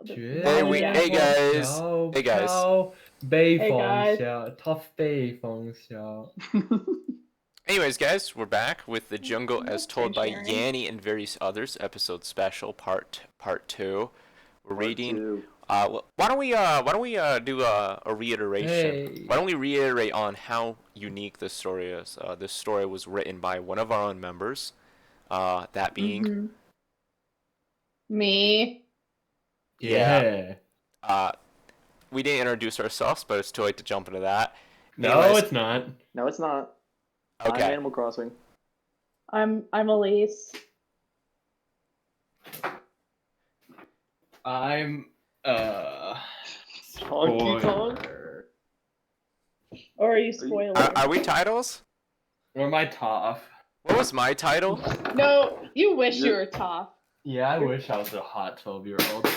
Hey guys. Hey guys. 悲 Hey, 放 guys. 下 tough 悲放下 Anyways, guys, we're back with The Jungle as told by Sharing. Yanny and various others, episode special part 2. We're reading. Two. Why don't we do a reiteration? Hey. Why don't we reiterate on how unique this story is? This story was written by one of our own members, that being Me. Yeah. We didn't introduce ourselves, but it's too late to jump into that. No, Anyways, it's not. No, it's not. I'm okay. Animal Crossing. I'm Elise. I'm Honky Tonk? spoiler. Or are you spoiler? Are we titles? Or my top. What was my title? No, you wish you were top. Yeah, I wish I was a hot 12-year-old.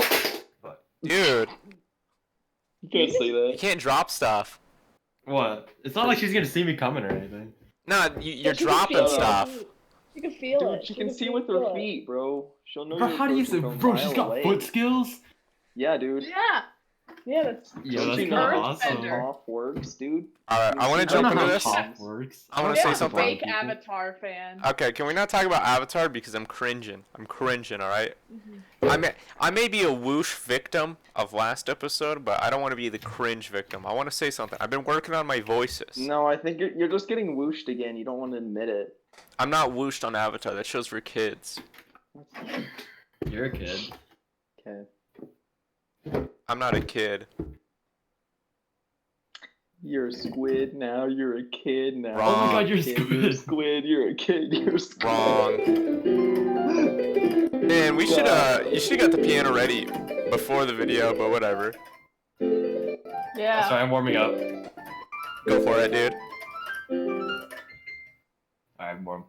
But Dude, You can't say you that. can't drop stuff. what? It's not like she's gonna see me coming or anything. No, you're But you can dropping feel it. stuff. You can feel Dude, it. she You can see feel with her it. feet, bro. She'll know Bro, you're how do you person say? from a Bro, she's mile got away. foot skills. Yeah, dude. Yeah. Yeah, that's. Yeah, Don't that's you kind know of how awesome. Earthbender. Top works, dude? Alright, I want to I I don't jump know into how this. top works. I wanna Yeah, say I'm a something. fake Avatar fan. Okay, can we not talk about Avatar because I'm cringing? I'm cringing, alright? I may be a whoosh victim of last episode, but I don't want to be the cringe victim. I want to say something. I've been working on my voices. No, I think you're just getting whooshed again. You don't want to admit it. I'm not whooshed on Avatar. That show's for kids. You're a kid. Okay. I'm not a kid. You're a squid now. You're a kid now. Wrong. Oh my God, you're a Kid, squid. You're a squid. You're a kid. You're a squid. Wrong. Man, we should you should have got the piano ready before the video, but whatever. Yeah. Sorry, I'm warming up. Go for it, dude. Alright, I'm warm.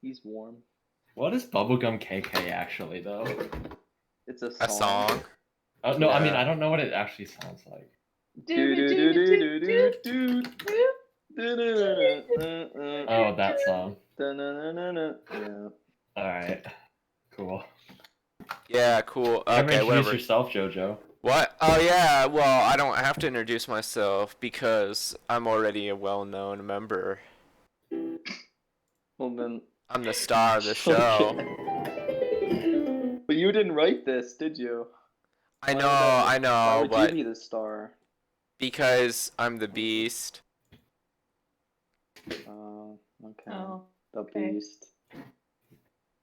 He's warm. What is Bubblegum KK actually, though? It's a song. A song. Oh, no, I mean, Yeah. I don't know what it actually sounds like. Oh, that song. Yeah. Alright. Cool. Yeah, cool. Never Okay, introduce whatever. yourself, JoJo. What? Oh yeah, well, I don't have to introduce myself because I'm already a well-known member. Well then. I'm the star of the show. Okay. But you didn't write this, did you? I Why know, would I Why know, would but you be the star? because I'm the beast. Oh, okay. Oh. The okay. beast.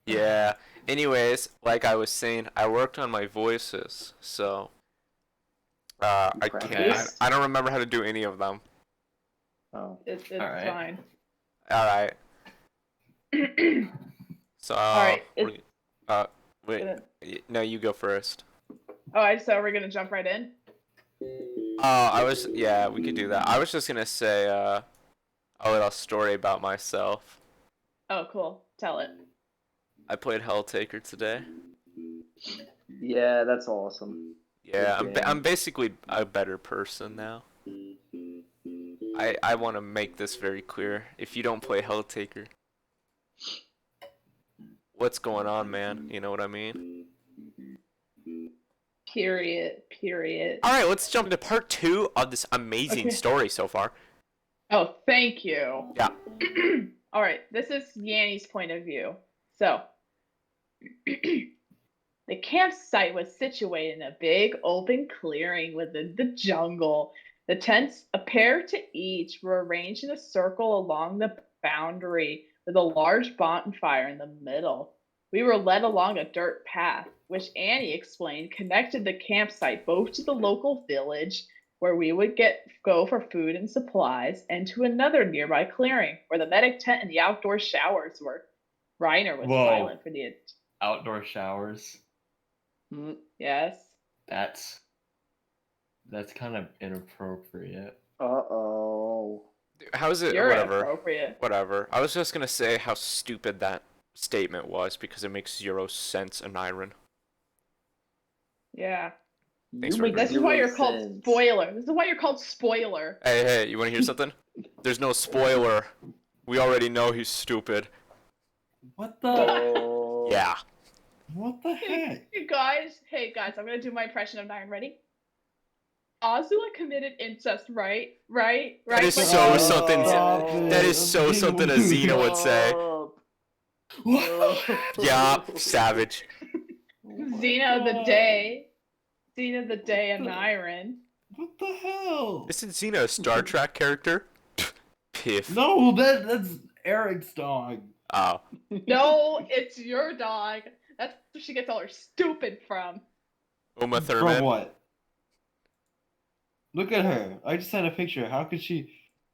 Yeah. Anyways, like I was saying, I worked on my voices, so I can't. Practice? I don't remember how to do any of them. Oh. It's Alright. fine. All right. So. Alright, wait. No, you go first. So we're gonna jump right in? Yeah, we could do that. I was just gonna say a little story about myself. Oh, cool. Tell it. I played Helltaker today. Yeah, that's awesome. Yeah, Good game. I'm basically a better person now. I want to make this very clear. If you don't play Helltaker, what's going on, man? You know what I mean? Period. All right, let's jump into part 2 of this amazing Okay. story so far. Oh, thank you. Yeah. All right, this is Yanny's point of view. So, the campsite was situated in a big open clearing within the jungle. The tents, a pair to each, were arranged in a circle along the boundary with a large bonfire in the middle. We were led along a dirt path, which Annie explained connected the campsite both to the local village, where we would go for food and supplies, and to another nearby clearing, where the medic tent and the outdoor showers were. Reiner was Whoa. silent for the... Outdoor showers. Mm, Yes? That's kind of inappropriate. Uh-oh. How is it? You're Whatever. inappropriate. Whatever. I was just gonna say how stupid that statement was because it makes 0 sense in Iron. Yeah. Thanks You for make This is zero why you're called sense. spoiler. This is why you're called spoiler. Hey, you want to hear something? There's no spoiler. We already know he's stupid. What the? Oh. Yeah. What the heck? You guys, hey, Okay, guys, I'm gonna do my impression of Nine. Ready? Azula committed incest, right? Right? That is Like, so Oh, something. stop That it. is so something a Xena would say. Yeah, savage. Xena the Day. Xena the Day and Nyron. What the hell? Isn't Xena a Star Trek character? Piff. No, that's Eric's dog. Oh. No, it's your dog. That's where she gets all her stupid from. Uma From Thurman. what? Look at her. I just sent a picture. How could she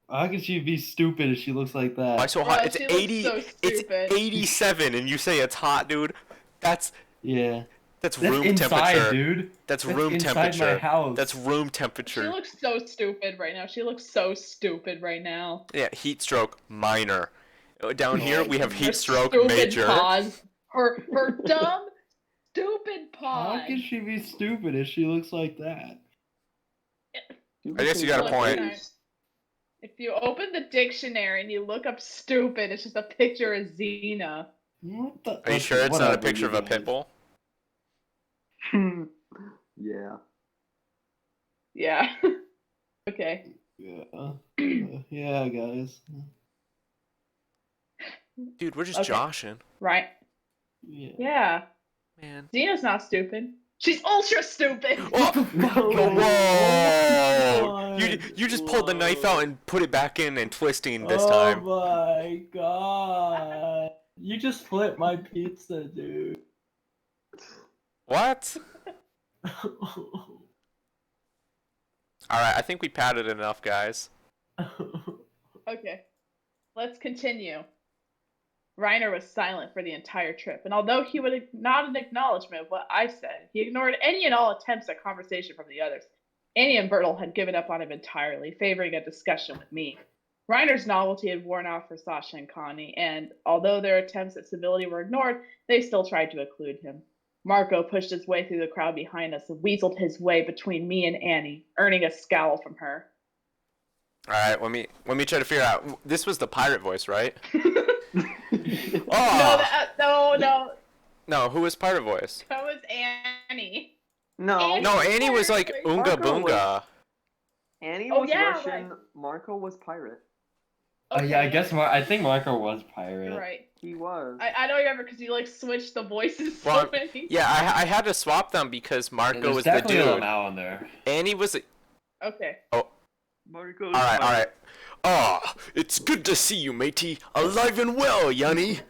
be stupid if she looks like Why that? so hot? Bro, It's she looks 80. so It's stupid. 87, and you say it's hot, dude. That's Yeah. that's That's room inside, temperature. dude. That's That's room inside temperature. my house. That's room She temperature. looks so stupid right now. She looks so stupid right now. Yeah, heat stroke minor. Down here we have Her heat stroke stupid major. Paws. Her dumb, stupid paws. How can she be stupid if she looks like that? I guess you got a Look, point. guys, if you open the dictionary and you look up stupid, it's just a picture of Xena. What the? Are you sure it's not a picture of a pit bull? Yeah. Yeah. Okay. Yeah. Yeah, guys. Dude, we're just Okay. joshing. Right. Yeah. Yeah. Man. Xena's not stupid. She's ultra stupid. Oh, whoa! Oh You just pulled the knife out and put it back in and twisting this oh time. my god. You just flipped my pizza, dude. What? Alright, I think we patted it enough, guys. Okay. Let's continue. Reiner was silent for the entire trip, and although he would nod an acknowledgement of what I said, he ignored any and all attempts at conversation from the others. Annie and Bertel had given up on him entirely, favoring a discussion with me. Reiner's novelty had worn off for Sasha and Connie, and although their attempts at civility were ignored, they still tried to include him. Marco pushed his way through the crowd behind us and weaseled his way between me and Annie, earning a scowl from her. Alright, let me try to figure out. This was the pirate voice, right? No, Oh! no, No, who was pirate voice? that was Annie. No. Annie- No, Annie was like Oonga Marco was- Boonga. Annie Oh, was yeah, Russian. right. Marco was pirate. Oh yeah, I guess I think Marco was pirate. You're right. He was. I don't remember because you like switched the voices Well, so many. Yeah, I had to swap them because Marco There's was the definitely a dude. Lamau in there. Annie was. Okay. Marco. Alright. Ah, it's good to see you, matey. Alive and well, Yanny.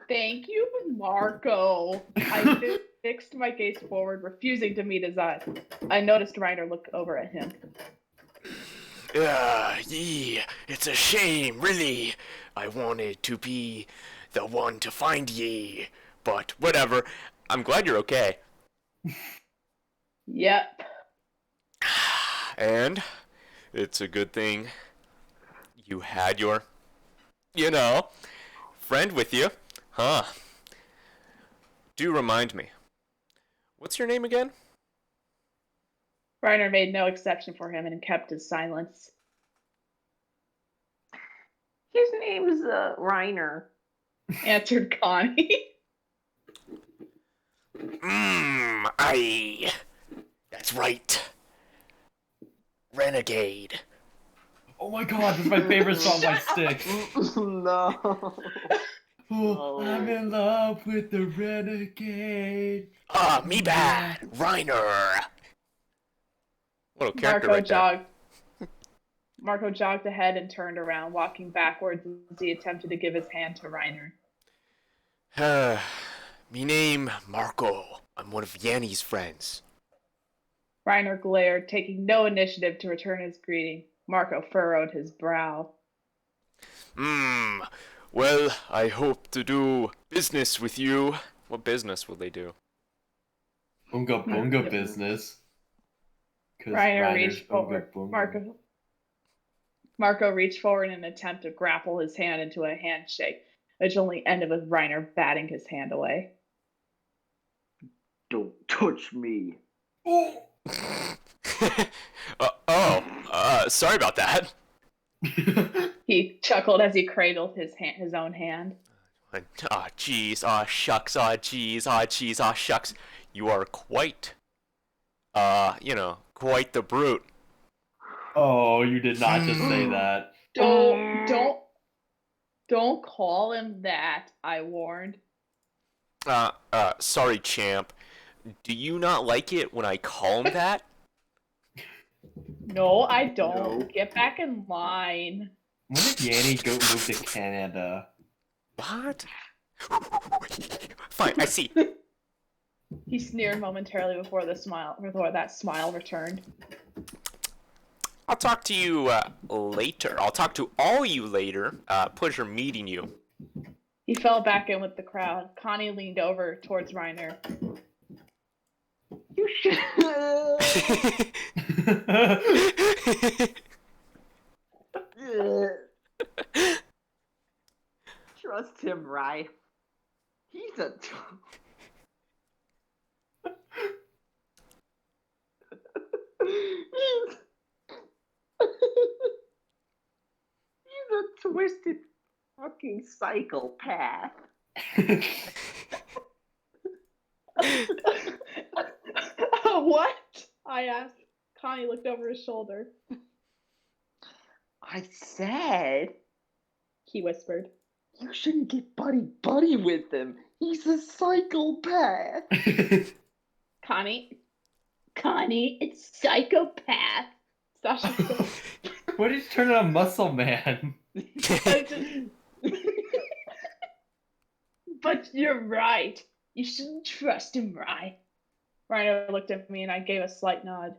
Thank you, Marco. I fixed my gaze forward, refusing to meet his eyes. I noticed Reiner look over at him. It's a shame, really. I wanted to be the one to find ye. But whatever. I'm glad you're okay. Yep. And it's a good thing you had your, friend with you. Huh. Do remind me. What's your name again? Reiner made no exception for him and kept his silence. His name's Reiner. Answered Connie. Aye. That's right. Renegade. Oh my god, this is my favorite song by Styx. No. Oh, I'm in love with the renegade. Me bad. Reiner. What a character Marco right there. jogged. Marco jogged ahead and turned around, walking backwards as he attempted to give his hand to Reiner. Me name Marco. I'm one of Yanny's friends. Reiner glared, taking no initiative to return his greeting. Marco furrowed his brow. Well, I hope to do business with you. What business will they do? Unga bunga business. 'Cause Reiner Reiner's reached forward. Marco reached forward in an attempt to grapple his hand into a handshake, which only ended with Reiner batting his hand away. Don't touch me. Oh. Sorry about that. He chuckled as he cradled his own hand. Aw, jeez, aw, shucks, aw, jeez, aw, jeez, aw, shucks. You are quite, quite the brute. Oh, you did not just say that. Don't call him that, I warned. Sorry, champ. Do you not like it when I call him that? No, I don't. No. Get back in line. When did Yanny go move to Canada? What? Fine, I see. He sneered momentarily before that smile returned. I'll talk to you later. I'll talk to all you later. Pleasure meeting you. He fell back in with the crowd. Connie leaned over towards Reiner. You should. Trust him, right? He's a. he's... he's a twisted fucking psychopath. What? I asked. Connie looked over his shoulder. I said He whispered. You shouldn't get buddy with him. He's a psychopath. Connie, it's psychopath. Sasha said. What did you turn on Muscle Man? But you're right. You shouldn't trust him, right? Reiner looked at me and I gave a slight nod.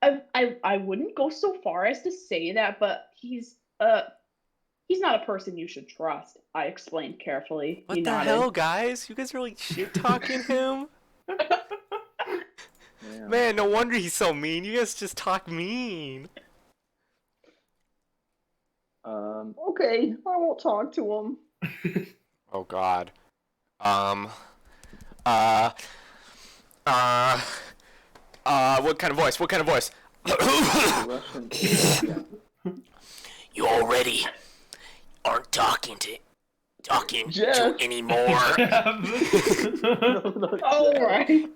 I wouldn't go so far as to say that, but he's not a person you should trust. I explained carefully. What He the nodded. hell, guys? You guys are like shit talking him? Yeah. Man, no wonder he's so mean. You guys just talk mean. Okay, I won't talk to him. Oh God. What kind of voice? What kind of voice? Russian. Yeah. You already aren't talking to Jeff. anymore. All right.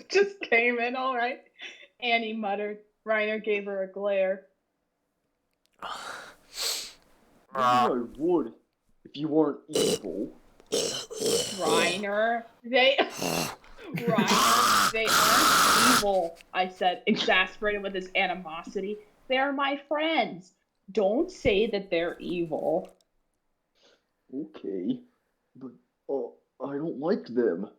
Just came in, all right. Annie muttered. Reiner gave her a glare. Maybe I would if you weren't evil. Reiner, they aren't evil, I said, exasperated with his animosity. They are my friends. Don't say that they're evil. Okay, but I don't like them.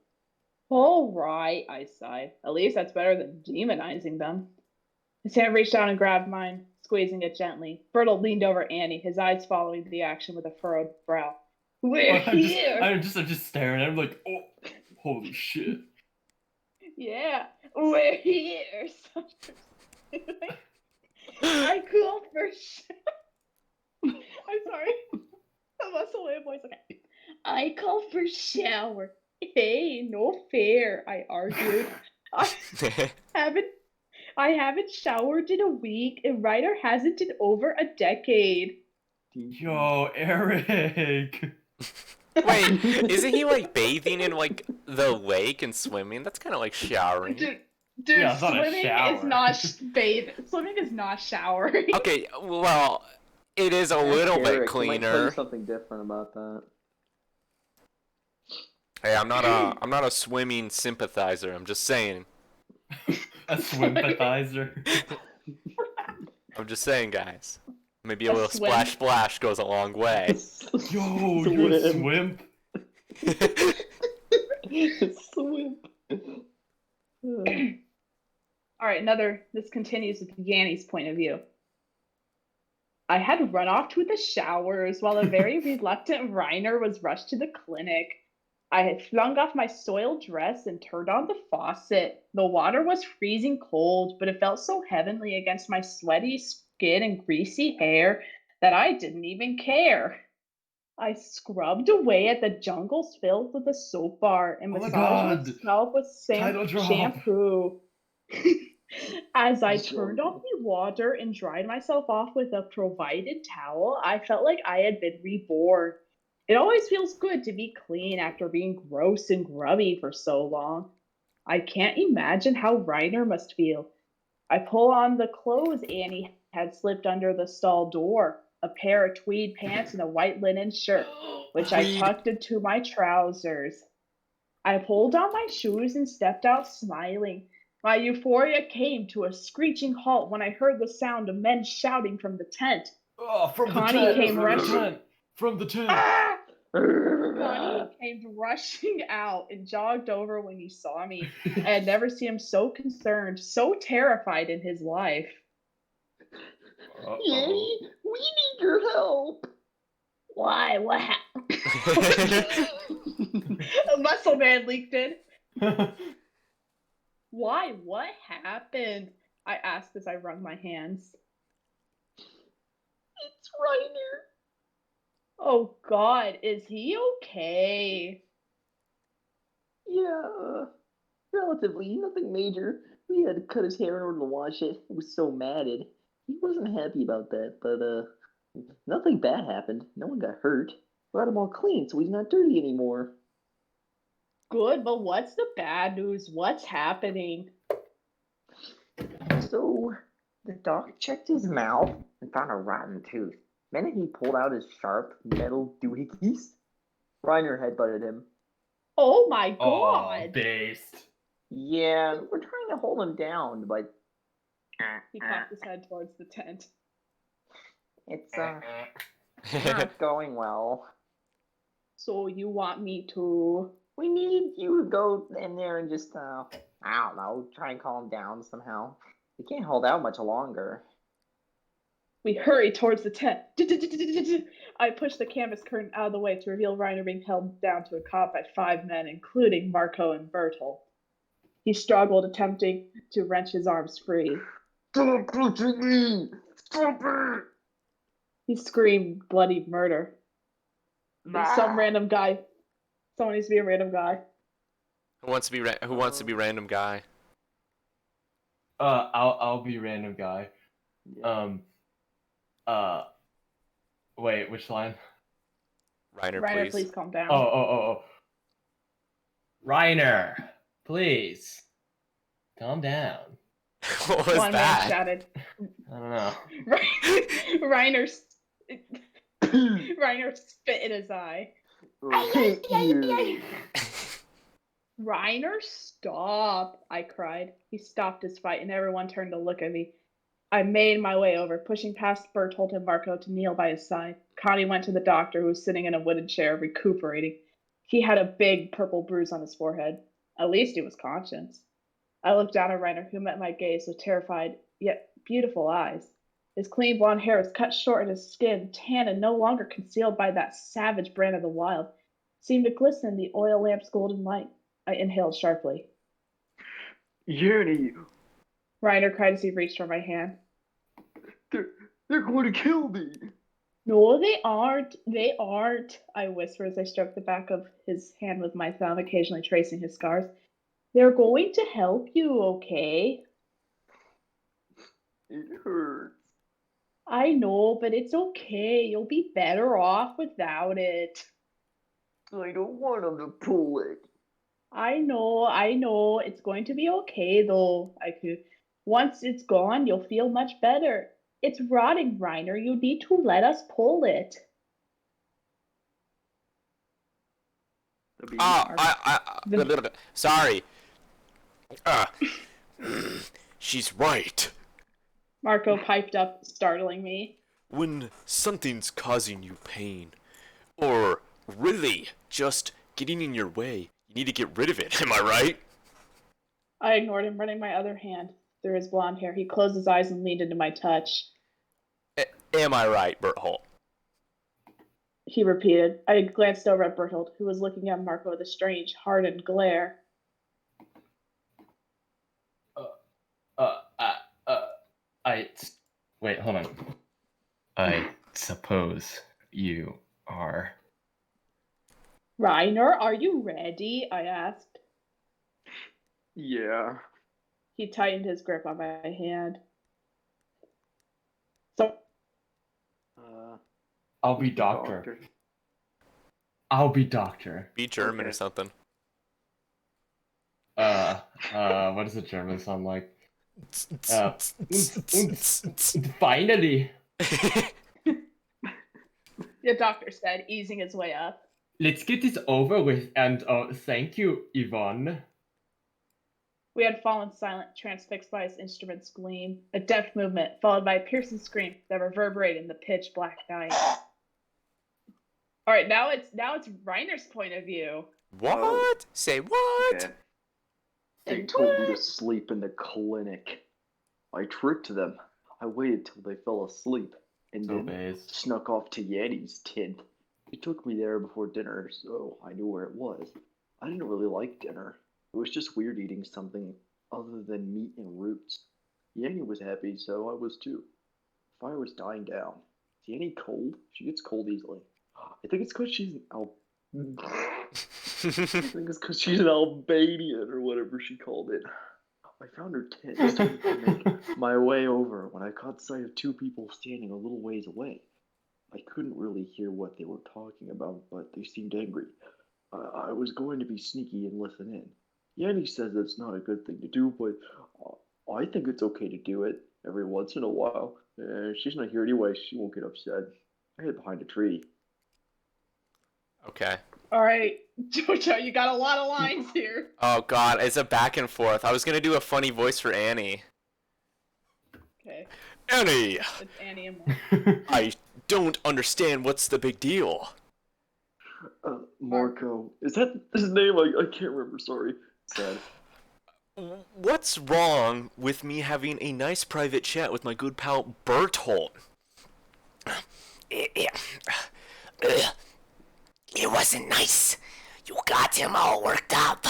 All right, I sighed. At least that's better than demonizing them. His hand reached out and grabbed mine, squeezing it gently. Bertold leaned over Annie, his eyes following the action with a furrowed brow. We're here! I'm just staring. I'm like, oh, holy shit. Yeah, we're here! I call for I'm sorry. I lost a little voice. Okay. I call for shower. Hey, no fair, I argued. I haven't showered in a week, and Ryder hasn't in over a decade. Yo, Eric. Wait, isn't he like bathing in like the lake and swimming? That's kind of like showering. Dude, Yeah, it's not a swimming shower. is not bathing. Swimming is not showering. Okay, well, it is a little bit Eric, I might tell cleaner. you something different about that. Hey, I'm not a swimming sympathizer. I'm just saying. A swimpathizer. I'm just saying, guys. Maybe a A little swim? splash splash goes a long way. Yo, you're a swimp. Swim. All right, this continues with Yanny's point of view. I had run off to the showers while a very reluctant Reiner was rushed to the clinic. I had flung off my soiled dress and turned on the faucet. The water was freezing cold, but it felt so heavenly against my sweaty skin and greasy hair that I didn't even care. I scrubbed away at the jungles filled with a soap bar and Oh my massaged God. my scalp with Title drop. shampoo. As I So turned off the water and dried myself off with a provided towel, I felt like I had been reborn. It always feels good to be clean after being gross and grubby for so long. I can't imagine how Reiner must feel. I pull on the clothes Annie had slipped under the stall door, a pair of tweed pants and a white linen shirt, which I Tweed. tucked into my trousers. I pulled on my shoes and stepped out smiling. My euphoria came to a screeching halt when I heard the sound of men shouting from the tent. Oh, from the Connie tent! came From the rushing. tent! From the tent! Ah! Connie came rushing out and jogged over when he saw me. I had never seen him so concerned, so terrified in his life. Yanny, we need your help. Why? What happened? A muscle man leaked in. Why? What happened? I asked as I wrung my hands. It's Reiner. Oh God, is he okay? Yeah, relatively nothing major. We had to cut his hair in order to wash it. It was so matted. He wasn't happy about that, but nothing bad happened. No one got hurt. We got him all clean, so he's not dirty anymore. Good, but what's the bad news? What's happening? So, the doc checked his mouth and found a rotten tooth. Then he pulled out his sharp metal doohickeys. Reiner headbutted him. Oh my Oh, God! based. Yeah, we're trying to hold him down, but He cocked his head towards the tent. it's not going well. So you want me to? We need you to go in there and just, I don't know, try and calm down somehow. We can't hold out much longer. We hurried towards the tent. I pushed the canvas curtain out of the way to reveal Reiner being held down to a cot by 5 men, including Marco and Bertolt. He struggled, attempting to wrench his arms free. Stop touching me! Stop it! He screamed bloody murder. Some random guy. Someone needs to be a random guy. Who wants to be random guy? I'll be random guy. Wait, which line? Reiner, Please calm down. Oh. Reiner, please. Calm down. What was One man that? shouted. I don't know. Reiner spit in his eye. Hit you. Reiner, stop! I cried. He stopped his fight, and everyone turned to look at me. I made my way over, pushing past Bertolt and Marco to kneel by his side. Connie went to the doctor, who was sitting in a wooden chair, recuperating. He had a big purple bruise on his forehead. At least he was conscious. I looked down at Reiner, who met my gaze with terrified, yet beautiful eyes. His clean blonde hair was cut short, and his skin, tan and no longer concealed by that savage brand of the wild, seemed to glisten in the oil lamp's golden light. I inhaled sharply. Yanny, Reiner cried as he reached for my hand. they're going to kill me. No, they aren't. They aren't, I whispered as I stroked the back of his hand with my thumb, occasionally tracing his scars. They're going to help you, okay? It hurts. I know, but it's okay. You'll be better off without it. I don't want them to pull it. I know. It's going to be okay, though. Once it's gone, you'll feel much better. It's rotting, Reiner. You need to let us pull it. Sorry. She's right. Marco piped up, startling me. When something's causing you pain, or really just getting in your way, you need to get rid of it. Am I right? I ignored him, running my other hand through his blonde hair. He closed his eyes and leaned into my touch. Am I right, Berthold? He repeated. I glanced over at Bertolt, who was looking at Marco with a strange, hardened glare. Wait, hold on. I suppose you are. Reiner, are you ready? I asked. Yeah. He tightened his grip on my hand. So I'll be doctor. I'll be doctor. Be German or Okay. something. What does the German sound like? Und finally, the doctor said, easing his way up. let's get this over with, and thank you, Yvonne. We had fallen silent, transfixed by his instrument's gleam, a deft movement followed by a piercing scream that reverberated in the pitch black night. All right, now it's Reiner's point of view. What? Say what? Okay. They told me to sleep in the clinic. I tricked them. I waited till they fell asleep, and So then base. snuck off to Yanny's tent. He took me there before dinner, so I knew where it was. I didn't really like dinner. It was just weird eating something other than meat and roots. Yanny was happy, so I was too. Fire was dying down. Is Yanny cold? She gets cold easily. I think it's because she's an I think it's because she's an Albanian or whatever she called it. I found her tent, started to make my way over when I caught sight of two people standing a little ways away. I couldn't really hear what they were talking about, but they seemed angry. I was going to be sneaky and listen in. Yanny says it's not a good thing to do, but I think it's okay to do it every once in a while. She's not here anyway, she won't get upset. I hid behind a tree. Okay. All right, Jojo, you got a lot of lines here. Oh god, it's a back and forth. I was gonna do a funny voice for Annie. Okay, Annie! it's Annie and Mark. I don't understand what's the big deal. Marco. Is that his name? I can't remember, sorry. Sad. What's wrong with me having a nice private chat with my good pal Bertolt? It wasn't nice. You got him all worked up.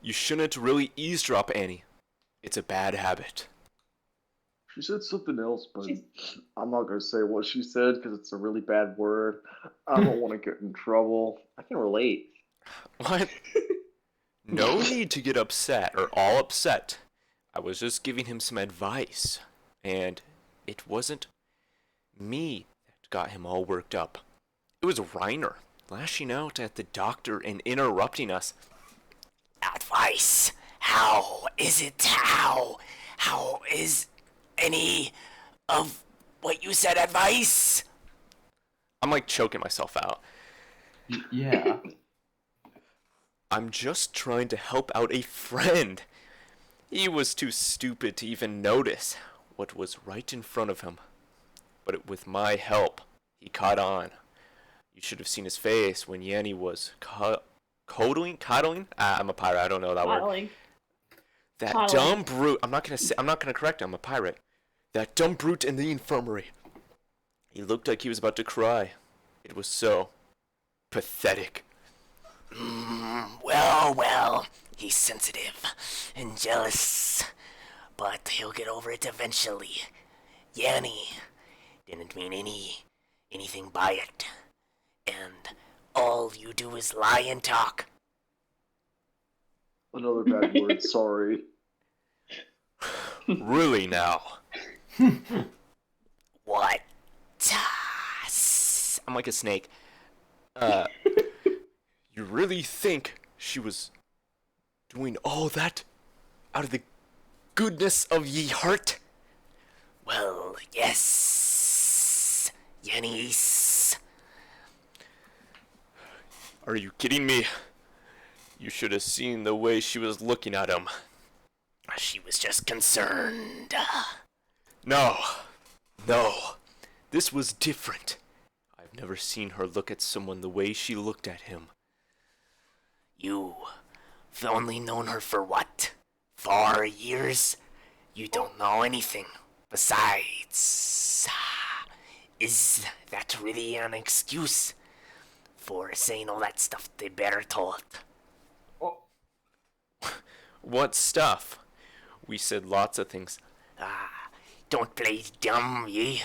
You shouldn't really eavesdrop, Annie. It's a bad habit. She said something else, but I'm not going to say what she said because it's a really bad word. I don't want to get in trouble. I can relate. What? No need to get upset or all upset. I was just giving him some advice. And it wasn't me that got him all worked up. It was Reiner, lashing out at the doctor and interrupting us. Advice? How is it? How is any of what you said advice? I'm like choking myself out. Yeah. I'm just trying to help out a friend. He was too stupid to even notice what was right in front of him. But with my help, he caught on. You should have seen his face when Yanny was coddling? I'm a pirate, I don't know that word. Modeling. That Coddling. dumb brute, I'm not gonna correct him, I'm a pirate. That dumb brute in the infirmary. He looked like he was about to cry. It was so pathetic. Well, he's sensitive and jealous, but he'll get over it eventually. Yanny didn't mean anything by it, and all you do is lie and talk. Another bad word, sorry. Really now. What? I'm like a snake. You really think she was doing all that out of the goodness of ye heart? Well, yes, Yannis. Are you kidding me? You should have seen the way she was looking at him. She was just concerned. No. This was different. I've never seen her look at someone the way she looked at him. You've only known her for what? 4 years? You don't know anything. Besides, is that really an excuse for saying all that stuff to Bertolt? What stuff? We said lots of things. Don't play dumb, ye.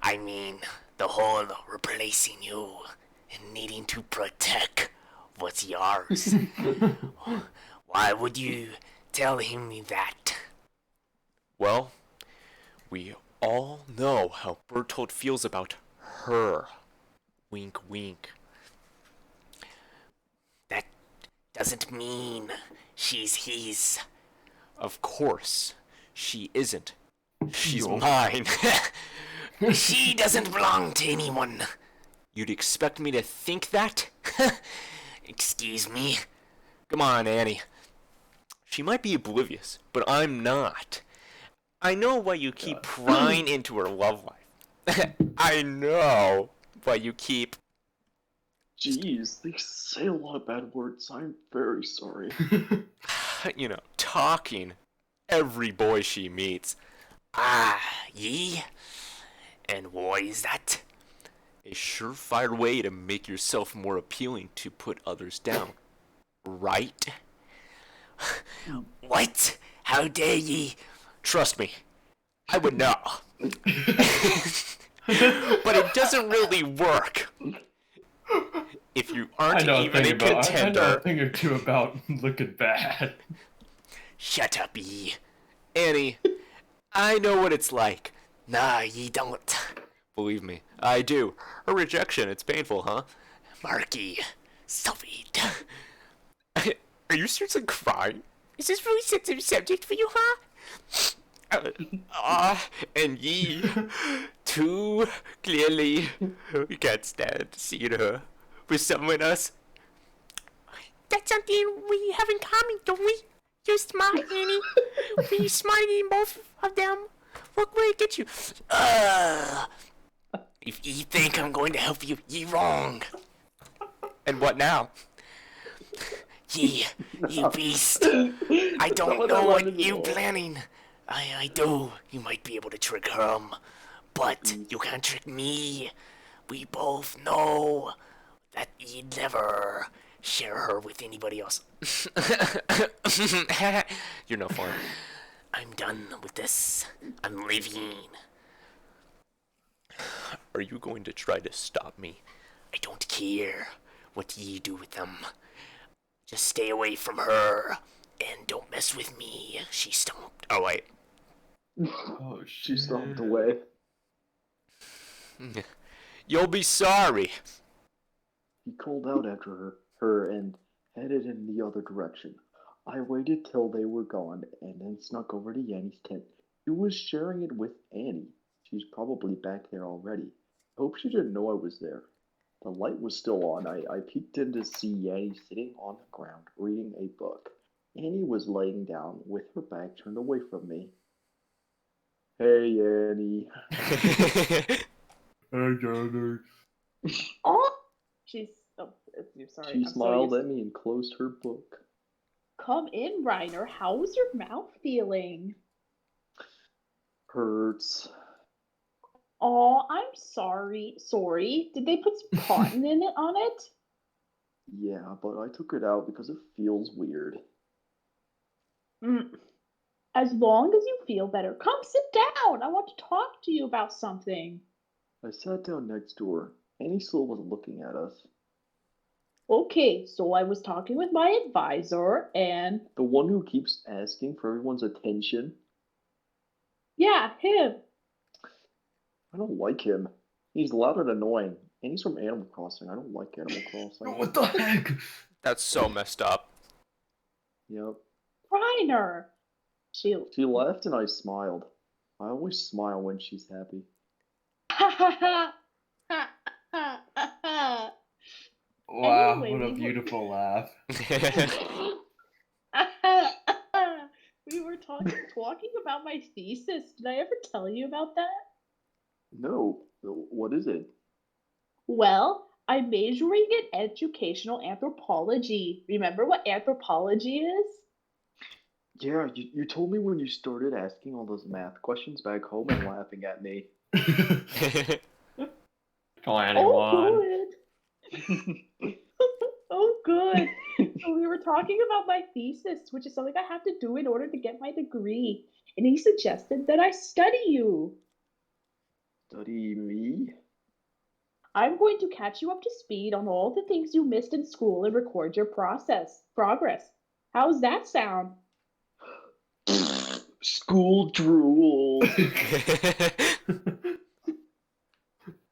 I mean, the whole replacing you and needing to protect what's yours. Why would you tell him that? Well, we all know how Bertold feels about her. Wink, wink. That doesn't mean she's his. Of course, she isn't. She's Yo. mine. She doesn't belong to anyone. You'd expect me to think that? Excuse me. Come on, Annie. She might be oblivious, but I'm not. I know why you keep prying into her love life. I know why you keep... Jeez, they say a lot of bad words. I'm very sorry. Talking every boy she meets. Ah, ye? And why is that? A surefire way to make yourself more appealing to put others down. Right? What? How dare ye? Trust me, I would know. But it doesn't really work. If you aren't even a I know a contender... thing or two about looking bad. Shut up, ye. Annie, I know what it's like. Nah, ye don't. Believe me, I do. Her rejection, it's painful, huh? Marky, stop it. Are you seriously crying? Is this really sensitive subject for you, huh? And ye, too clearly, we can't stand seeing her with someone else. That's something we have in common, don't we? You're smart, Annie. We're smarter than both of them. What will I get you? If you think I'm going to help you, you're wrong. And what now? You beast. I don't know what you're planning. I do. You might be able to trick him, but you can't trick me. We both know that you'd never share her with anybody else. You're no fun. I'm done with this. I'm leaving. Are you going to try to stop me? I don't care what you do with them. Just stay away from her and don't mess with me. She stomped. Oh, wait. Oh, She stomped away. You'll be sorry. He called out after her and headed in the other direction. I waited till they were gone and then snuck over to Yanny's tent. He was sharing it with Annie. She's probably back there already. I hope she didn't know I was there. The light was still on. I peeked in to see Yanny sitting on the ground reading a book. Annie was laying down with her back turned away from me. Hey, Annie. Hey, Johnny. Oh, she's. Oh, sorry. She I'm smiled so at me and closed her book. Come in, Reiner. How's your mouth feeling? Hurts. Oh, I'm sorry. Sorry. Did they put some cotton in it on it? Yeah, but I took it out because it feels weird. As long as you feel better, come sit down. I want to talk to you about something. I sat down next to her. Annie still wasn't looking at us. Okay, so I was talking with my advisor, and The one who keeps asking for everyone's attention? yeah, him. I don't like him. He's loud and annoying. And he's from Animal Crossing. I don't like Animal Crossing. What the heck? That's so messed up. Yep. Reiner. She laughed and I smiled. I always smile when she's happy. Wow, Anyway, what a we were- beautiful laugh. We were talking about my thesis. Did I ever tell you about that? No. What is it? Well, I'm majoring in educational anthropology. Remember what anthropology is? Yeah, you told me when you started asking all those math questions back home and laughing at me. Planning Oh, one. good. Oh, good. So we were talking about my thesis, which is something I have to do in order to get my degree. And he suggested that I study you. Study me? I'm going to catch you up to speed on all the things you missed in school and record your progress. How's that sound? School drool.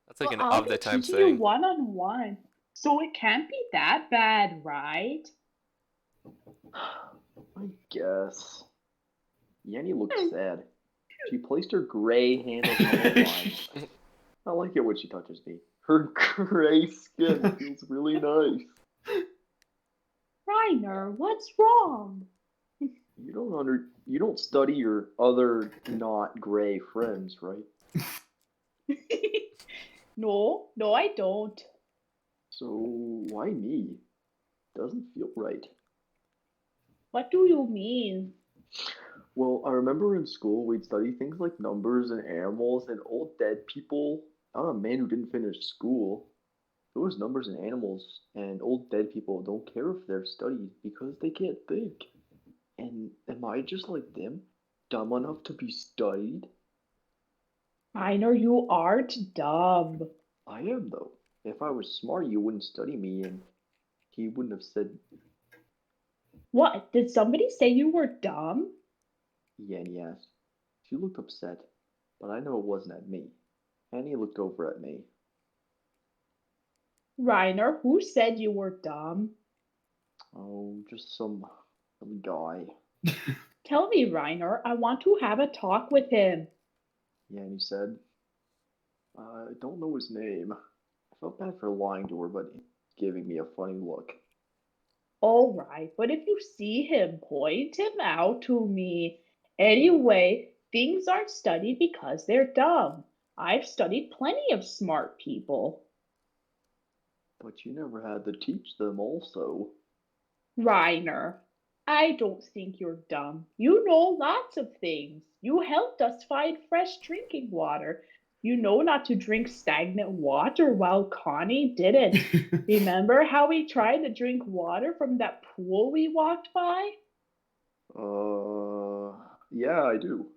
That's like Well, an I'll of be the time teaching you saying. one-on-one, so it can't be that bad, right? I guess. Yanny looked sad. She placed her gray hand on mine. I like it when she touches me. Her gray skin feels really nice. Reiner, what's wrong? You don't study your other not gray friends, right? No, I don't. So why me? Doesn't feel right. What do you mean? Well, I remember in school we'd study things like numbers and animals and old dead people. Not a man who didn't finish school. Those numbers and animals and old dead people don't care if they're studied because they can't think. And am I just like them? Dumb enough to be studied? Reiner, you aren't dumb. I am, though. If I was smart, you wouldn't study me, and he wouldn't have said, What? Did somebody say you were dumb? Yanny asked. She looked upset, but I know it wasn't at me. Annie looked over at me. Reiner, who said you were dumb? Oh, just some guy. Tell me, Reiner. I want to have a talk with him. Yanny said. I don't know his name. I felt bad for lying to her, but he's giving me a funny look. All right, but if you see him, point him out to me. Anyway, things aren't studied because they're dumb. I've studied plenty of smart people. But you never had to teach them also. Reiner, I don't think you're dumb. You know lots of things. You helped us find fresh drinking water. You know not to drink stagnant water while Connie didn't. Remember how we tried to drink water from that pool we walked by? Yeah, I do.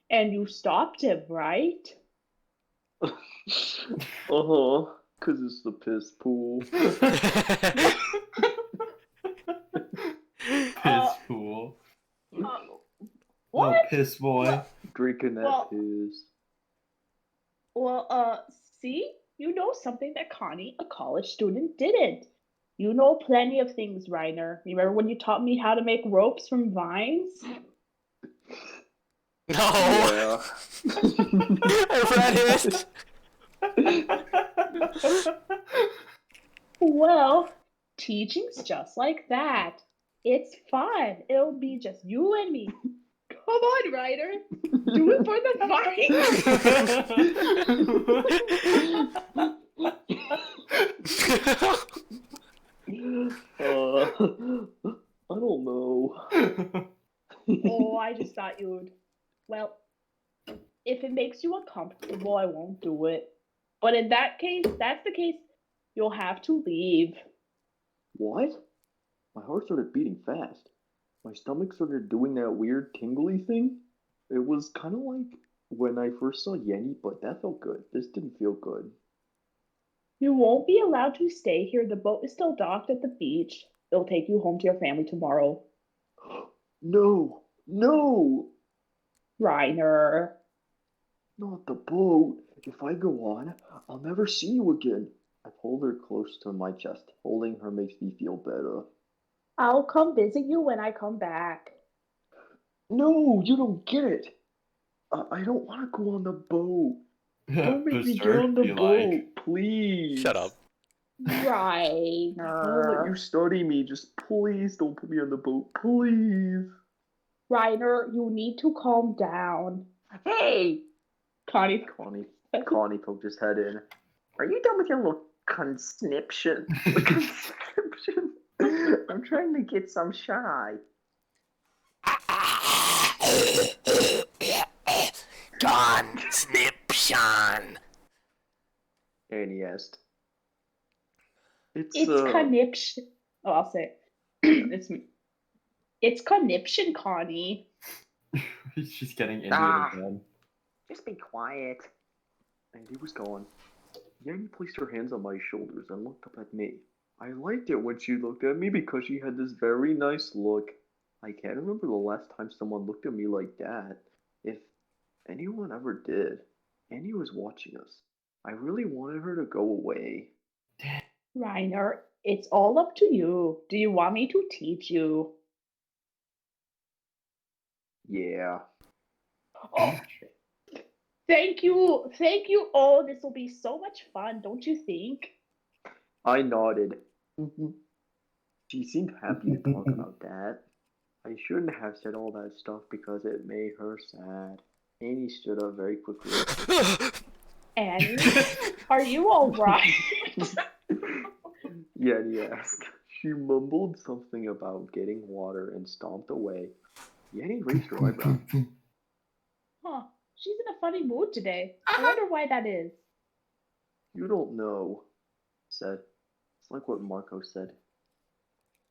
And you stopped him, right? Uh-huh, 'cause it's the piss pool. Piss pool. What? Oh, piss boy. Drinking that Well- piss. Well, see? You know something that Connie, a college student, didn't. You know plenty of things, Reiner. Remember when you taught me how to make ropes from vines? No. Yeah. I read it. Well, teaching's just like that. It's fun. It'll be just you and me. Come on, Ryder. Do it for the I don't know. Oh, I just thought you would. Well, if it makes you uncomfortable, I won't do it. But in that case, that's the case, you'll have to leave. What? My heart started beating fast. My stomach started doing that weird tingly thing. It was kind of like when I first saw Yanny, but that felt good. This didn't feel good. You won't be allowed to stay here. The boat is still docked at the beach. They'll take you home to your family tomorrow. No! No! Reiner. Not the boat. If I go on, I'll never see you again. I pulled her close to my chest. Holding her makes me feel better. I'll come visit you when I come back. No, you don't get it. I don't want to go on the boat. Don't make me get on the Berserk, boat, like. please. Shut up. I'll let you Reiner. study me. Just please don't put me on the boat. Please. Reiner, you need to calm down. Hey! Connie. Connie poked his head in. Are you done with your little consniption? Consniption? I'm trying to get some shut-eye. Gone, snip, Sean. Annie asked. It's conniption. Oh, I'll say it. It's conniption, Connie. She's getting into Ah. it again. Just be quiet. And he was gone. Yanny placed her hands on my shoulders and looked up at me. I liked it when she looked at me because she had this very nice look. I can't remember the last time someone looked at me like that. If anyone ever did, Annie was watching us. I really wanted her to go away. Reiner, it's all up to you. Do you want me to teach you? Yeah. Oh, thank you. Thank you. Oh, this will be so much fun, don't you think? I nodded. She seemed happy to talk about that. I shouldn't have said all that stuff because it made her sad. Annie stood up very quickly. Annie, are you all right? Yanny asked. She mumbled something about getting water and stomped away. Yanny raised her eyebrow. Huh. She's in a funny mood today. I wonder why that is. You don't know, said. It's like what Marco said.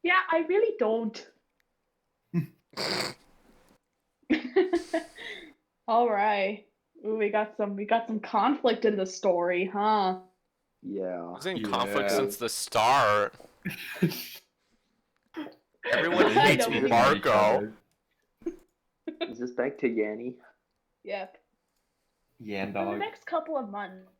Yeah, I really don't. All right. Ooh, we got some conflict in the story, huh? Yeah. I was in conflict Yeah. since the start. Everyone I hates know, we Marco. Is this back to Yanny? Yep. Yeah, For the dog. next couple of months,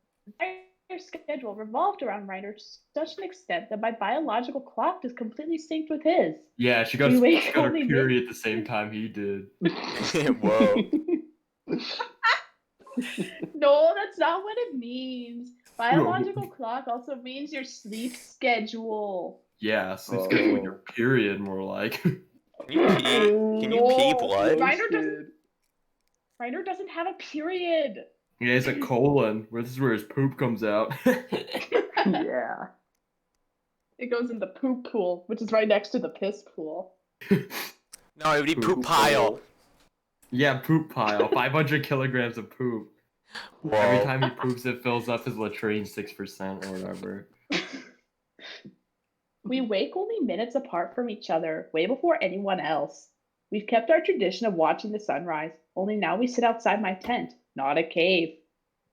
my schedule revolved around Ryder to such an extent that my biological clock is completely synced with his. Yeah, she got, We she wake got her only period at the same time he did. Whoa. No, that's not what it means. Biological clock also means your sleep schedule. Yeah, sleep schedule your period, more like. Can you pee? Can you pee No, blood? Reiner doesn't have a period. Yeah, it's a colon. Where this is where his poop comes out. Yeah. It goes in the poop pool, which is right next to the piss pool. No, it would be poop Poop pile. Yeah, poop pile. 500 kilograms of poop. Whoa. Every time he poops, it fills up his latrine 6% or whatever. We wake only minutes apart from each other, way before anyone else. We've kept our tradition of watching the sunrise, only now we sit outside my tent, not a cave.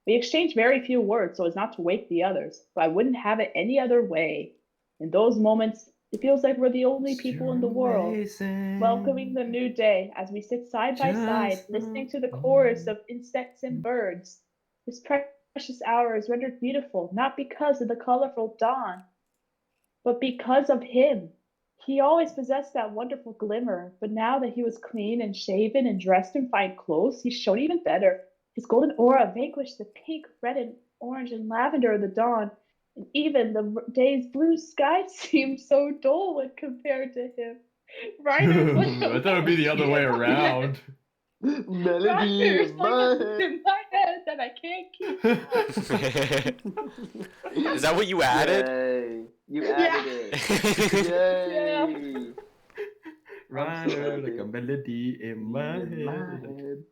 We exchange very few words so as not to wake the others, but I wouldn't have it any other way. In those moments, it feels like we're the only people in the world, welcoming the new day as we sit side by side, listening to the chorus of insects and birds. This precious hour is rendered beautiful not because of the colorful dawn, but because of him. He always possessed that wonderful glimmer, but now that he was clean and shaven and dressed in fine clothes, he shone even better. His golden aura vanquished the pink, red, and orange and lavender of the dawn, and even the day's blue sky seemed so dull when compared to him. Reiner was I thought it would be the other way around. Melody in my head. in my head that I can't keep. Is that what you added? Yay. You Yeah. added it. Yay. Yeah. Ryder like a melody in my In my head. head.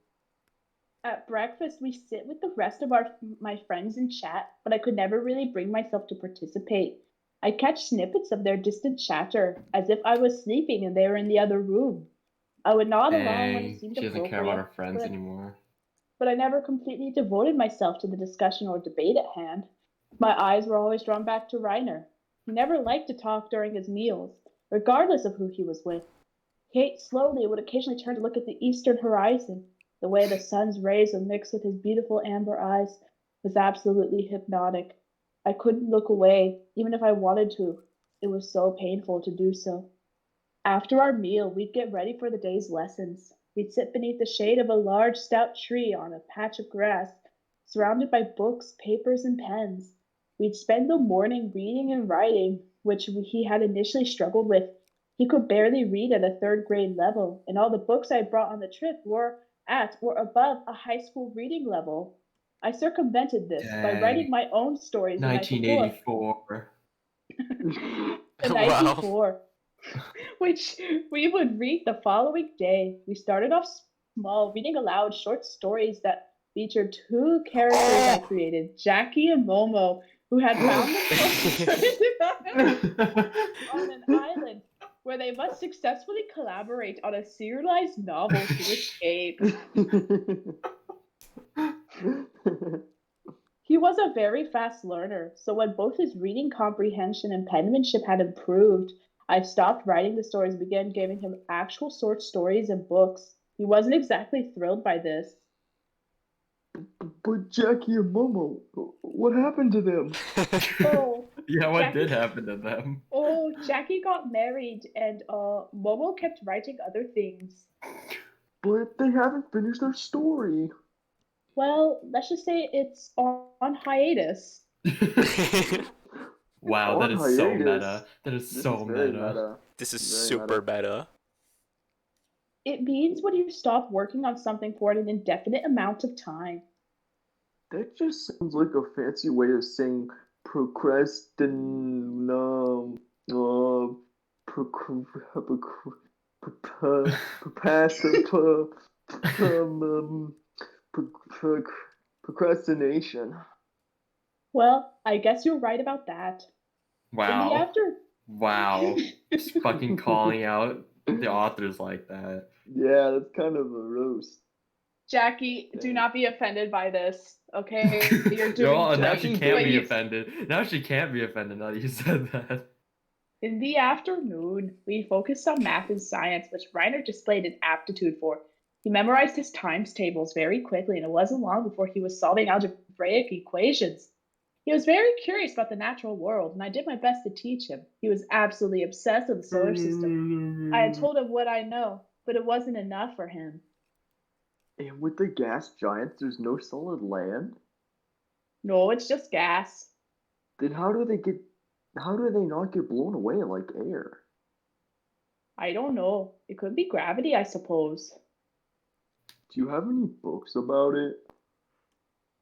At breakfast, we sit with the rest of my friends and chat, but I could never really bring myself to participate. I catch snippets of their distant chatter, as if I was sleeping and they were in the other room. I would nod along when it Dang, seemed she doesn't care appropriate, about her friends anymore. but I never completely devoted myself to the discussion or debate at hand. My eyes were always drawn back to Reiner. He never liked to talk during his meals, regardless of who he was with. Kate slowly would occasionally turn to look at the eastern horizon. The way the sun's rays would mix with his beautiful amber eyes was absolutely hypnotic. I couldn't look away, even if I wanted to. It was so painful to do so. After our meal, we'd get ready for the day's lessons. We'd sit beneath the shade of a large, stout tree on a patch of grass, surrounded by books, papers, and pens. We'd spend the morning reading and writing, which he had initially struggled with. He could barely read at a third grade level, and all the books I brought on the trip were at or above a high school reading level. I circumvented this by writing Dang. my own stories the night before. 1984. The night Wow. before, which we would read the following day. We started off small, reading aloud short stories that featured two characters I created, Jackie and Momo, who had found themselves on an island where they must successfully collaborate on a serialized novel to escape. He He was a very fast learner, so when both his reading comprehension and penmanship had improved, I stopped writing the stories and began giving him actual short stories and books. He wasn't exactly thrilled by this. But Jackie and Momo, what happened to them? Oh, Yeah, what did Jackie. happen to them? Oh, Jackie got married, and Momo kept writing other things. But they haven't finished their story. Well, let's just say it's on hiatus. Wow, that On is so hiatus. meta. That is This so is very meta. meta. This is Very super meta. meta. It means when you stop working on something for an indefinite amount of time. That just sounds like a fancy way of saying procrastin. Procrastination. Well, I guess you're right about that. In the Wow. after Wow. Just fucking calling out the authors like that. Yeah, that's kind of a roast. Jackie, do not be offended by this, okay? You're doing No, now just she Jackie can't what be you. offended. Now she can't be offended now that you said that. In the afternoon, we focused on math and science, which Reiner displayed an aptitude for. He memorized his times tables very quickly, and it wasn't long before he was solving algebraic equations. He was very curious about the natural world, and I did my best to teach him. He was absolutely obsessed with the solar system. I had told him what I know, but it wasn't enough for him. And with the gas giants, there's no solid land? No, it's just gas. Then how do they not get blown away like air? I don't know. It could be gravity, I suppose. Do you have any books about it?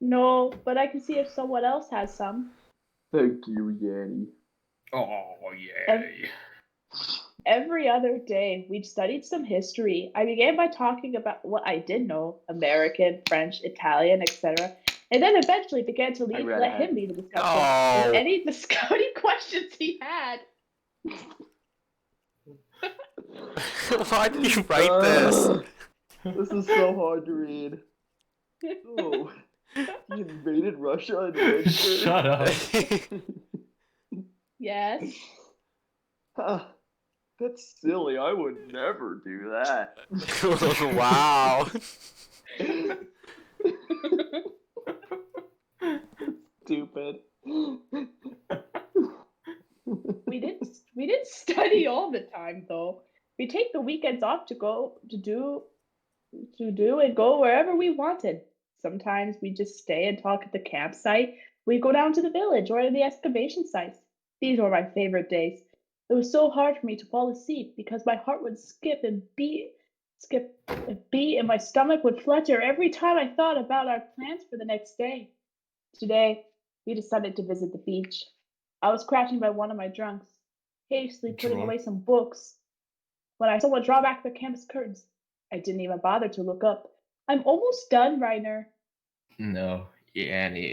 No, but I can see if someone else has some. Thank you, Yanny. Oh, Ev- yay. Every other day, we'd studied some history. I began by talking about what I did know American, French, Italian, etc. And then eventually began to read let ahead. him lead the discussion with No. any discovery questions he had. Why did you write this? This is so hard to read. Oh, he invaded Russia and went Shut up. Yes. That's silly. I would never do that. Wow. Stupid. We didn't study all the time though. We take the weekends off to do and go wherever we wanted. Sometimes we just stay and talk at the campsite. We go down to the village or to the excavation sites. These were my favorite days. It was so hard for me to fall asleep because my heart would skip and beat, and my stomach would flutter every time I thought about our plans for the next day. Today, we decided to visit the beach. I was crouching by one of my drunks, hastily putting away some books, when I saw someone draw back the campus curtains. I didn't even bother to look up. I'm almost done, Reiner. No, Yanny,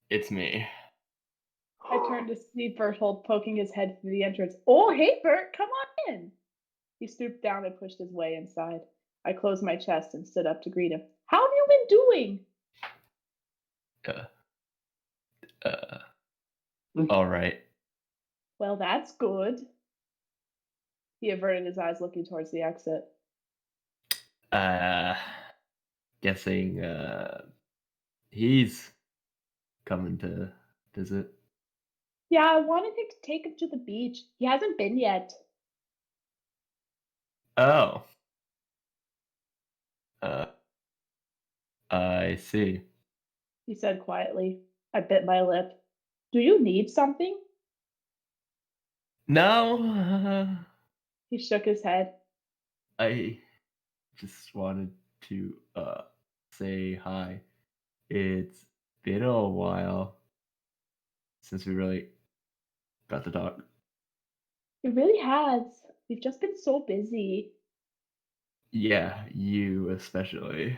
it's me. I turned to see Berthold poking his head through the entrance. Oh, hey, Bert, come on in. He stooped down and pushed his way inside. I closed my chest and stood up to greet him. How have you been doing? All right. Well, that's good. He averted his eyes, looking towards the exit. Guessing he's coming to visit. Yeah, I wanted him to take him to the beach. He hasn't been yet. Oh. I see. He said quietly. I bit my lip. Do you need something? No, He shook his head. I just wanted to say hi. It's been a while since we really got to talk. It really has. We've just been so busy. Yeah, you especially.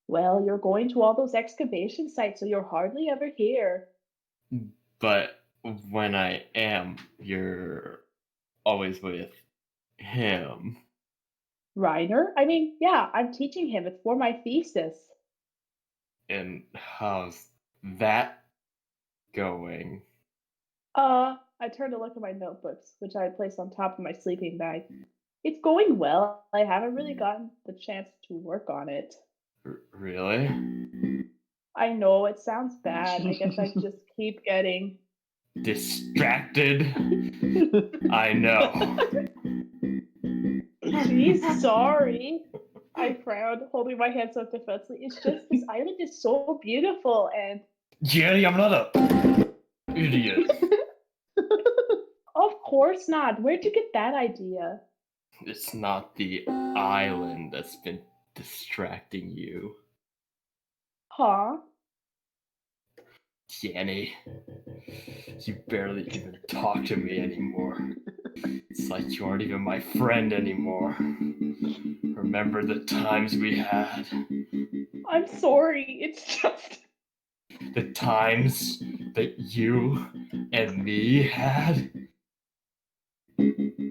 Well, you're going to all those excavation sites, so you're hardly ever here. But when I am, you're always with him. Reiner? I mean, yeah, I'm teaching him. It's for my thesis. And how's that going? I turned to look at my notebooks, which I had placed on top of my sleeping bag. It's going well. I haven't really gotten the chance to work on it. Really? I know it sounds bad. I guess I just keep getting Distracted? I know. Geez, sorry. I frowned, holding my hands up defensively. It's just this island is so beautiful and Yanny, I'm not a idiot. of course not. Where'd you get that idea? It's not the island that's been distracting you. Huh? Yanny, you barely even talk to me anymore. It's like you aren't even my friend anymore. Remember the times we had? I'm sorry. It's just The times that you and me had?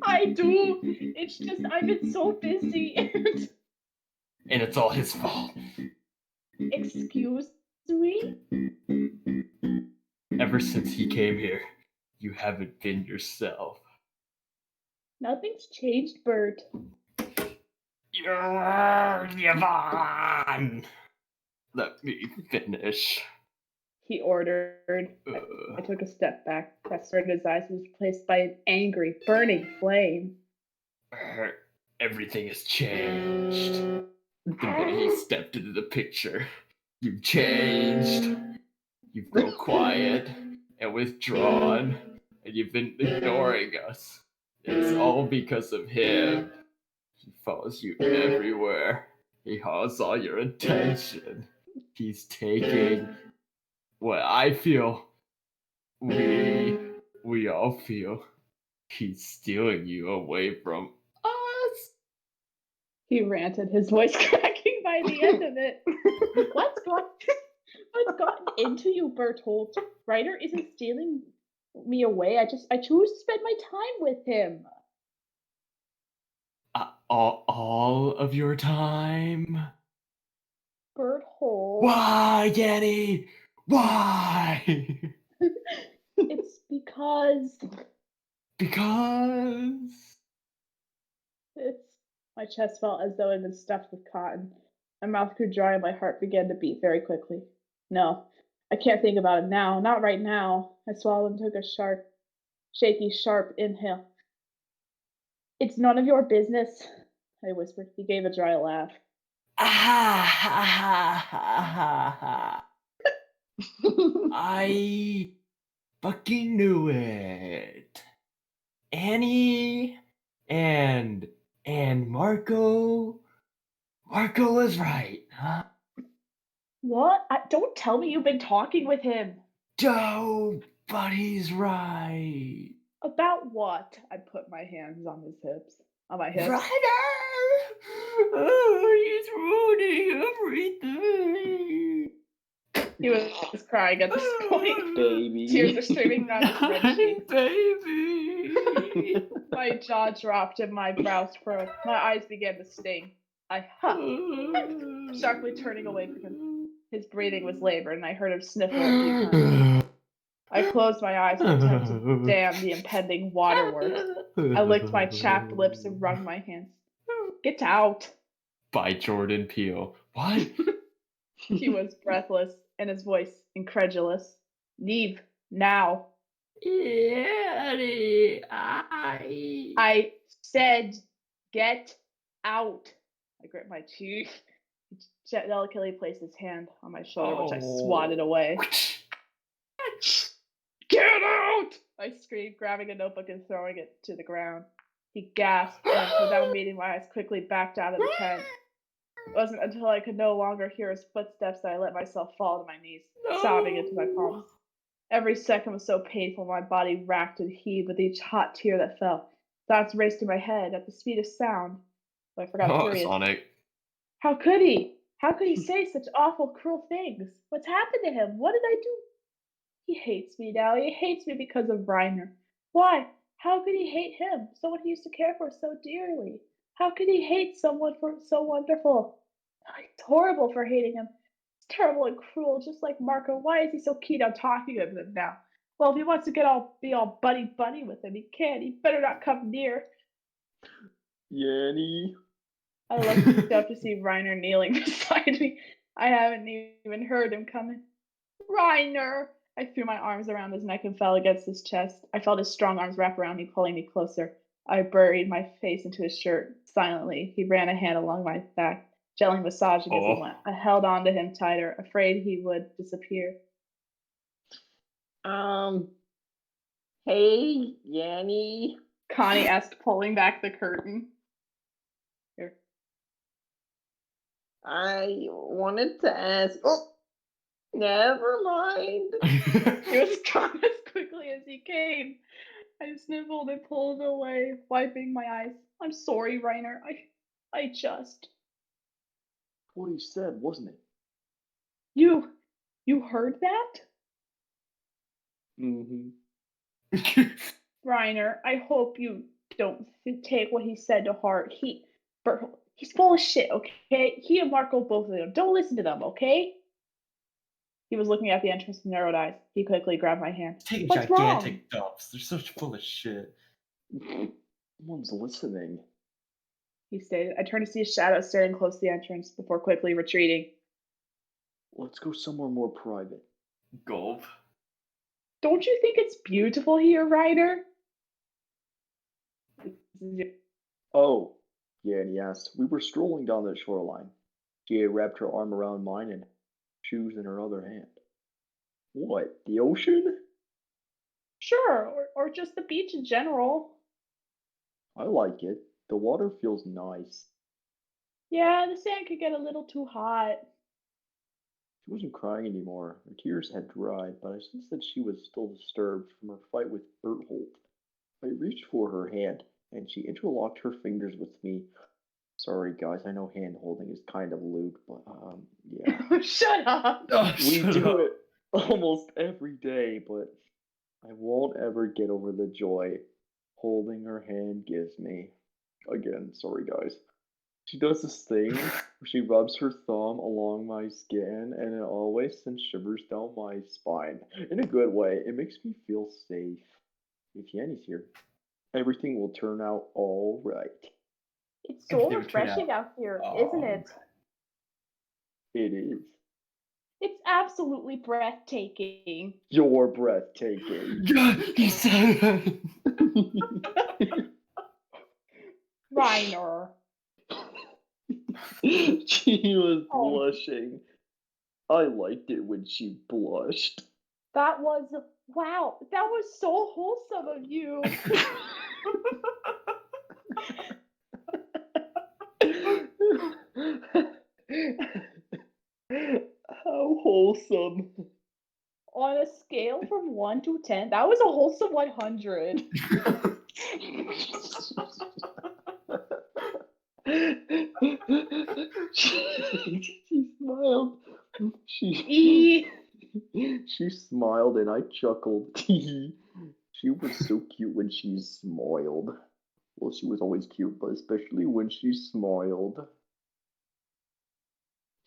I do. It's just I've been so busy. And it's all his fault. Excuse me? Ever since he came here, you haven't been yourself. Nothing's changed, Bert. Yvonne! Let me finish. He ordered. I took a step back. Castor in his eyes was replaced by an angry, burning flame. Everything has changed. The minute he stepped into the picture, you've changed. You've grown quiet and withdrawn, and you've been ignoring us. It's all because of him. He follows you everywhere. He has all your attention. He's taking what I feel, we all feel. He's stealing you away from us. He ranted, his voice cracking by the end of it. What's gotten into you, Bertolt? Ryder isn't stealing me away. I choose to spend my time with him. All of your time? Bertolt. Why, Yanny? Why? It's because my chest felt as though it had been stuffed with cotton. My mouth grew dry and my heart began to beat very quickly. No, I can't think about it now. Not right now. I swallowed and took a sharp inhale. It's none of your business, I whispered. He gave a dry laugh. I fucking knew it. Annie and Marco was right, huh? What? Don't tell me you've been talking with him. Joe, but he's right. About what? I put my hands on his hips. On my hips. Ryder! Oh, he's ruining everything. He was crying at this point. Baby. Tears are streaming down his red cheeks. Baby. My jaw dropped and my brows furrowed. My eyes began to sting. I huffed, sharply turning away from him. His breathing was labored, and I heard him sniffle a few times. I closed my eyes and attempted to dam the impending waterworks. I licked my chapped lips and wrung my hands. Get out! By Jordan Peele. What? He was breathless, and his voice incredulous. Leave, now. Yanny, I said, get out. I gripped my teeth. He delicately placed his hand on my shoulder, which I swatted away. Get out! I screamed, grabbing a notebook and throwing it to the ground. He gasped and, without meeting my eyes, quickly backed out of the tent. It wasn't until I could no longer hear his footsteps that I let myself fall to my knees, sobbing into my palms. Every second was so painful, my body racked and heaved with each hot tear that fell. Thoughts raced through my head at the speed of sound. But I forgot period. Sonic. How could he? How could he say such awful, cruel things? What's happened to him? What did I do? He hates me now. He hates me because of Reiner. Why? How could he hate him, someone he used to care for so dearly? How could he hate someone for so wonderful? It's horrible for hating him. It's terrible and cruel, just like Marco. Why is he so keen on talking to him now? Well, if he wants to be all buddy buddy with him, he can. He better not come near. Yanny. I looked up to see Reiner kneeling beside me. I haven't even heard him coming. Reiner! I threw my arms around his neck and fell against his chest. I felt his strong arms wrap around me, pulling me closer. I buried my face into his shirt. Silently, he ran a hand along my back, gently massaging as he Oh. went. I held on to him tighter, afraid he would disappear. Hey, Yanny. Connie asked, pulling back the curtain. Here. I wanted to ask. Oh, never mind. He was gone as quickly as he came. I sniffled and pulled away, wiping my eyes. I'm sorry, Reiner. I just. What he said, wasn't it? You heard that? Mm-hmm. Reiner, I hope you don't take what he said to heart. He's full of shit, okay? He and Marco, both of them. Don't listen to them, okay? He was looking at the entrance with narrowed eyes. He quickly grabbed my hand. Taking What's wrong? gigantic dumps. They're such full of shit. Someone's listening. He stated. I turned to see a shadow staring close to the entrance before quickly retreating. Let's go somewhere more private. Gulp. Don't you think it's beautiful here, Reiner? Oh, Yanny asked. We were strolling down the shoreline. She had wrapped her arm around mine and shoes in her other hand. What, the ocean? Sure, or just the beach in general. I like it. The water feels nice. Yeah, the sand could get a little too hot. She wasn't crying anymore. Her tears had dried, but I sensed that she was still disturbed from her fight with Berthold. I reached for her hand, and she interlocked her fingers with me. Sorry, guys, I know hand holding is kind of lewd, but yeah. Shut up! Oh, We do it almost every day, but I won't ever get over the joy holding her hand gives me. Again, sorry, guys. She does this thing where she rubs her thumb along my skin, and it always sends shivers down my spine. In a good way, it makes me feel safe. If Yanny's here, everything will turn out all right. It's so Everything would turn refreshing out here, isn't it? It is. It's absolutely breathtaking. You're breathtaking. God, he said it. Reiner. She was Oh. blushing. I liked it when she blushed. Wow, that was so wholesome of you. How wholesome. On a scale from 1 to 10, that was a wholesome 100. She smiled. E. She smiled and I chuckled. She was so cute when she smiled. Well, she was always cute, but especially when she smiled.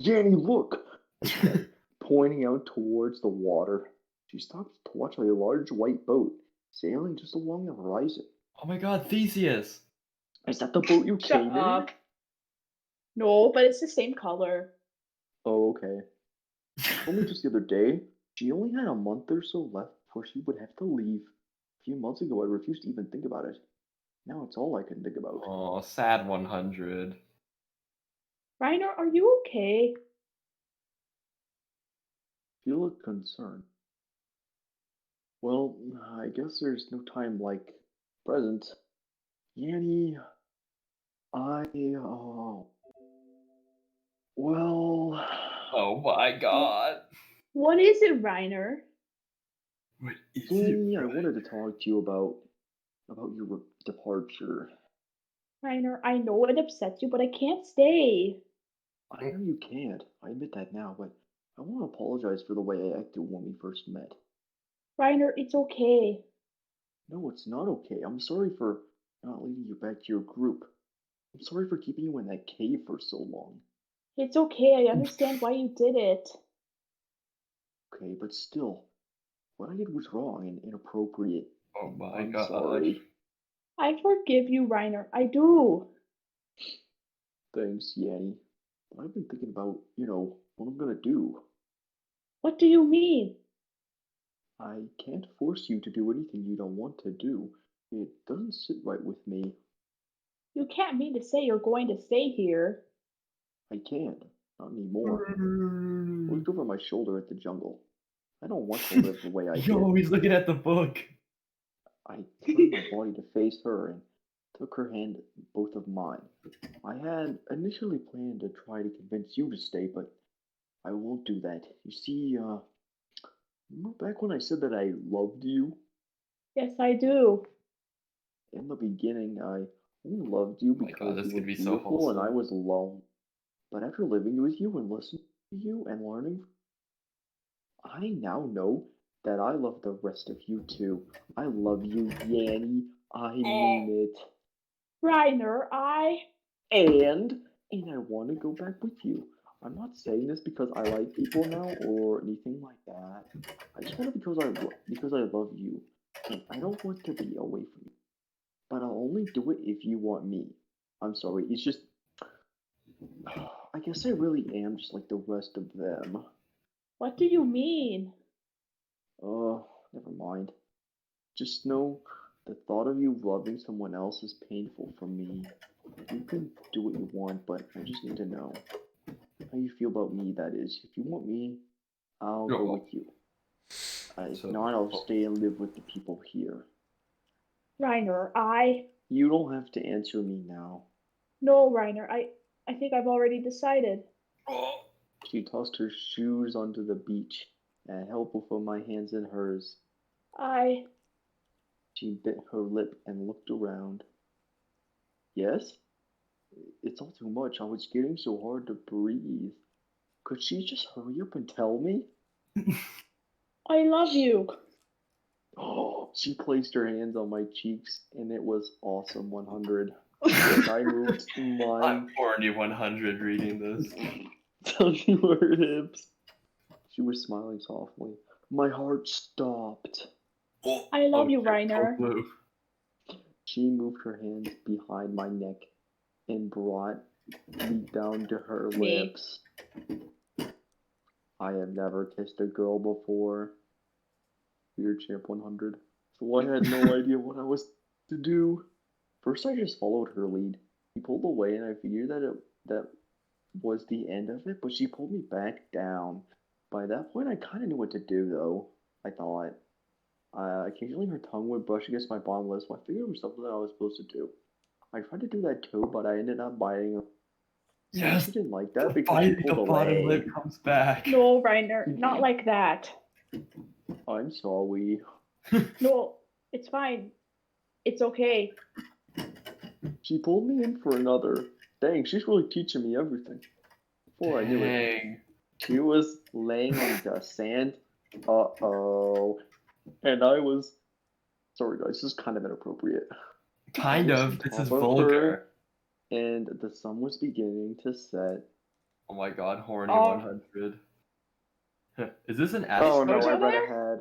Yanny, look! I said, pointing out towards the water. She stopped to watch a large white boat sailing just along the horizon. Oh my god, Theseus! Is that the boat you Shut came up. in? No, but it's the same color. Oh, okay. Only just the other day, she only had a month or so left before she would have to leave. A few months ago, I refused to even think about it. Now it's all I can think about. Oh, sad 100. Reiner, are you okay? You look concerned. Well, I guess there's no time like present. Yanny, well, Oh my god. What is it, Reiner? What is Yanny, it? I wanted to talk to you about your departure. Reiner, I know it upsets you, but I can't stay. I know you can't. I admit that now, but I want to apologize for the way I acted when we first met. Reiner, it's okay. No, it's not okay. I'm sorry for not leading you back to your group. I'm sorry for keeping you in that cave for so long. It's okay. I understand why you did it. okay, but still, what I did was wrong and inappropriate. Oh my I'm god. sorry. I forgive you, Reiner. I do. Thanks, Yanny. But I've been thinking about, what I'm gonna do. What do you mean? I can't force you to do anything you don't want to do. It doesn't sit right with me. You can't mean to say you're going to stay here. I can't. Not anymore. Looked over my shoulder at the jungle. I don't want to live the way I Yo, did. he's looking at the book. I turned my body to face her and took her hand, both of mine. I had initially planned to try to convince you to stay, but I won't do that. You see, remember back when I said that I loved you? Yes, I do. In the beginning, I only loved you Oh my god, because this you is were gonna be so beautiful and I wholesome. was alone. But after living with you and listening to you and learning, I now know that I love the rest of you too. I love you, Yanny. I mean it. Reiner, And I want to go back with you. I'm not saying this because I like people now or anything like that. I just want to because I love you, and I don't want to be away from you. But I'll only do it if you want me. I'm sorry. It's just I guess I really am just like the rest of them. what do you mean? Oh, never mind. Just know the thought of you loving someone else is painful for me. You can do what you want, but I just need to know how you feel about me, that is. If you want me, I'll go Oh, with you. If so not, I'll stay and live with the people here. Reiner, You don't have to answer me now. No, Reiner, I think I've already decided. She tossed her shoes onto the beach and held both of my hands in hers. I She bit her lip and looked around. Yes? It's all too much. I was getting so hard to breathe. Could she just hurry up and tell me? love you. Oh, she placed her hands on my cheeks, and it was awesome 100. And I moved my I'm already 100 reading this. down to her hips. She was smiling softly. My heart stopped. I love you, shit, Reiner. blue. She moved her hands behind my neck and brought me down to her Me. lips. I have never kissed a girl before. Weird Champ 100. So I had no idea what I was to do. First, I just followed her lead. She pulled away, and I figured that was the end of it, but she pulled me back down. By that point, I kind of knew what to do, though. I thought. Occasionally, her tongue would brush against my bottom lip, so I figured it was something that I was supposed to do. I tried to do that too, but I ended up biting her. Yes, She didn't like that because she the pulled bottom away. lip comes back. No, Reiner, not like that. I'm sorry. No, it's fine. It's okay. She pulled me in for another. Dang, she's really teaching me everything. Before I knew it, Dang. she was laying on the sand. Uh-oh. And I was... Sorry guys, this is kind of inappropriate. Kind I was of. on This top is of vulgar. her, and the sun was beginning to set. Oh my god, horny Oh. 100. Is this an ad? Oh no, I Exposure read there? ahead.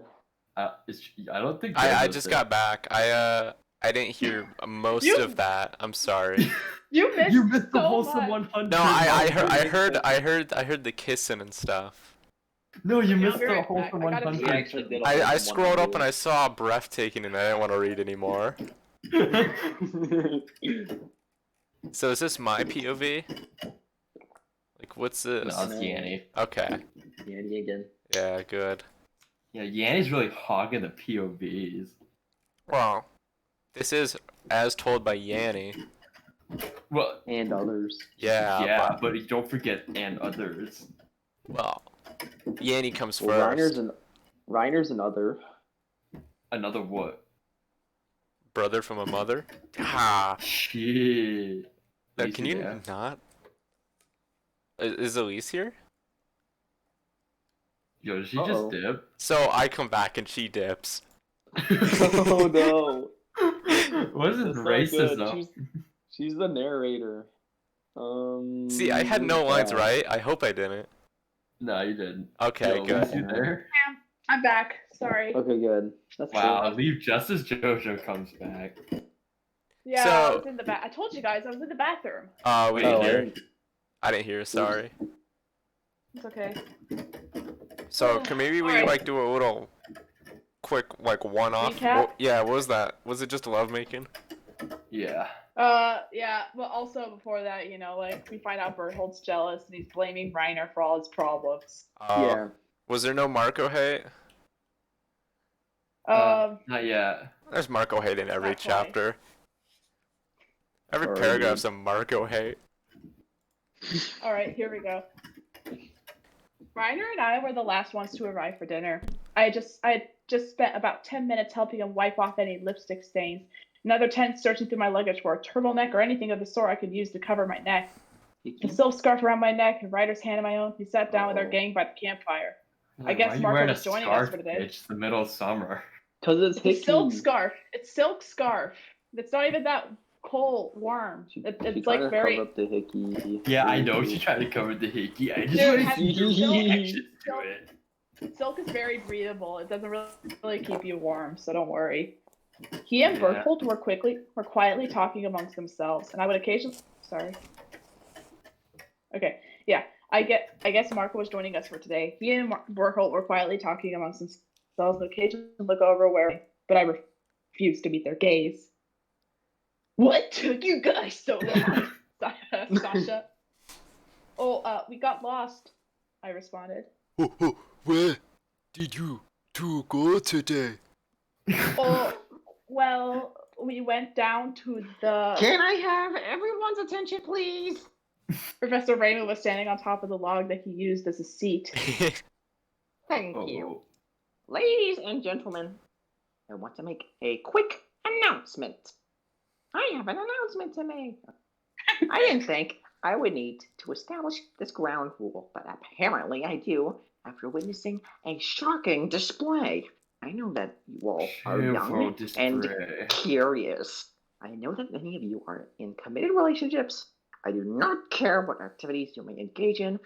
I don't think I Joe just does got back. I didn't hear most You- of that. I'm sorry. You missed, You missed the so wholesome much. 100. No, I Mom. heard the kissing and stuff. No, you Okay, I'll missed be the right back. wholesome I gotta 100. pee. We actually did a I wholesome scrolled up 100. and I saw breathtaking and I didn't want to read anymore. So is this my POV? Like what's this? No, it's Yanny. Okay. Yanny again. Yeah, good. Yeah, Yanny's really hogging the POVs. Well, this is as told by Yanny. Well, And others. Yeah. but you don't forget and others. Well, Yanny comes Well, first. Reiner's another. Another what? Brother from a mother. Ha. Shit. No, Easy can you there. not? Is Elise here? Yo, did she Uh-oh. just dip? So I come back and she dips. Oh no. What is this That's not good. racism? She's the narrator. See, I had no who's lines that? right. I hope I didn't. No, you didn't. Okay, Yo, good. Is you there? I'm back. Sorry. Okay, good. That's Wow, good. leave just as JoJo comes back. Yeah, So- I was in the I told you guys I was in the bathroom. We didn't Oh, hear. I didn't hear. Sorry. It's okay. So can maybe we Alright. like do a little quick like one-off? Recap? Yeah. What was that? Was it just lovemaking? Yeah. Yeah, but also before that, you know, like we find out Berthold's jealous and he's blaming Reiner for all his problems. Yeah. Was there no Marco hate? Not yet. There's Marco hate in every Not quite. chapter. Every Alrighty. paragraph's some Marco hate. All right, here we go. Reiner and I were the last ones to arrive for dinner. I had just spent about 10 minutes helping him wipe off any lipstick stains. Another 10 searching through my luggage for a turtleneck or anything of the sort I could use to cover my neck. The silk scarf around my neck and Ryder's hand in my own, we sat down with our gang by the campfire. I guess Why are you Marco wearing was a joining scarf, us for today. bitch? It's the middle of summer. Cause it's It's a hickey. silk scarf. It's silk scarf. It's not even that cold, warm. She It's trying like to very. cover up the hickey. Yeah, I know she tried to cover the hickey. I just Dude, want to have see you your still- reaction to it. Silk is very breathable. It doesn't really keep you warm, so don't worry. He and Yeah. Berthold were quietly talking amongst themselves, and I would occasionally. Sorry. Okay, yeah. I guess Marco was joining us for today. He and Berthold were quietly talking amongst themselves, and occasionally look over where, but I refused to meet their gaze. What took you guys so long, Sasha? Oh, we got lost. I responded. Where did you two go today? Oh, well, we went down to the. Can I have everyone's attention, please? Professor Raymond was standing on top of the log that he used as a seat. Thank Oh, you. Ladies and gentlemen, I want to make a quick announcement. I have an announcement to make. I didn't think I would need to establish this ground rule, but apparently I do after witnessing a shocking display. I know that you all are young and curious. I know that many of you are in committed relationships. I do not care what activities you may engage in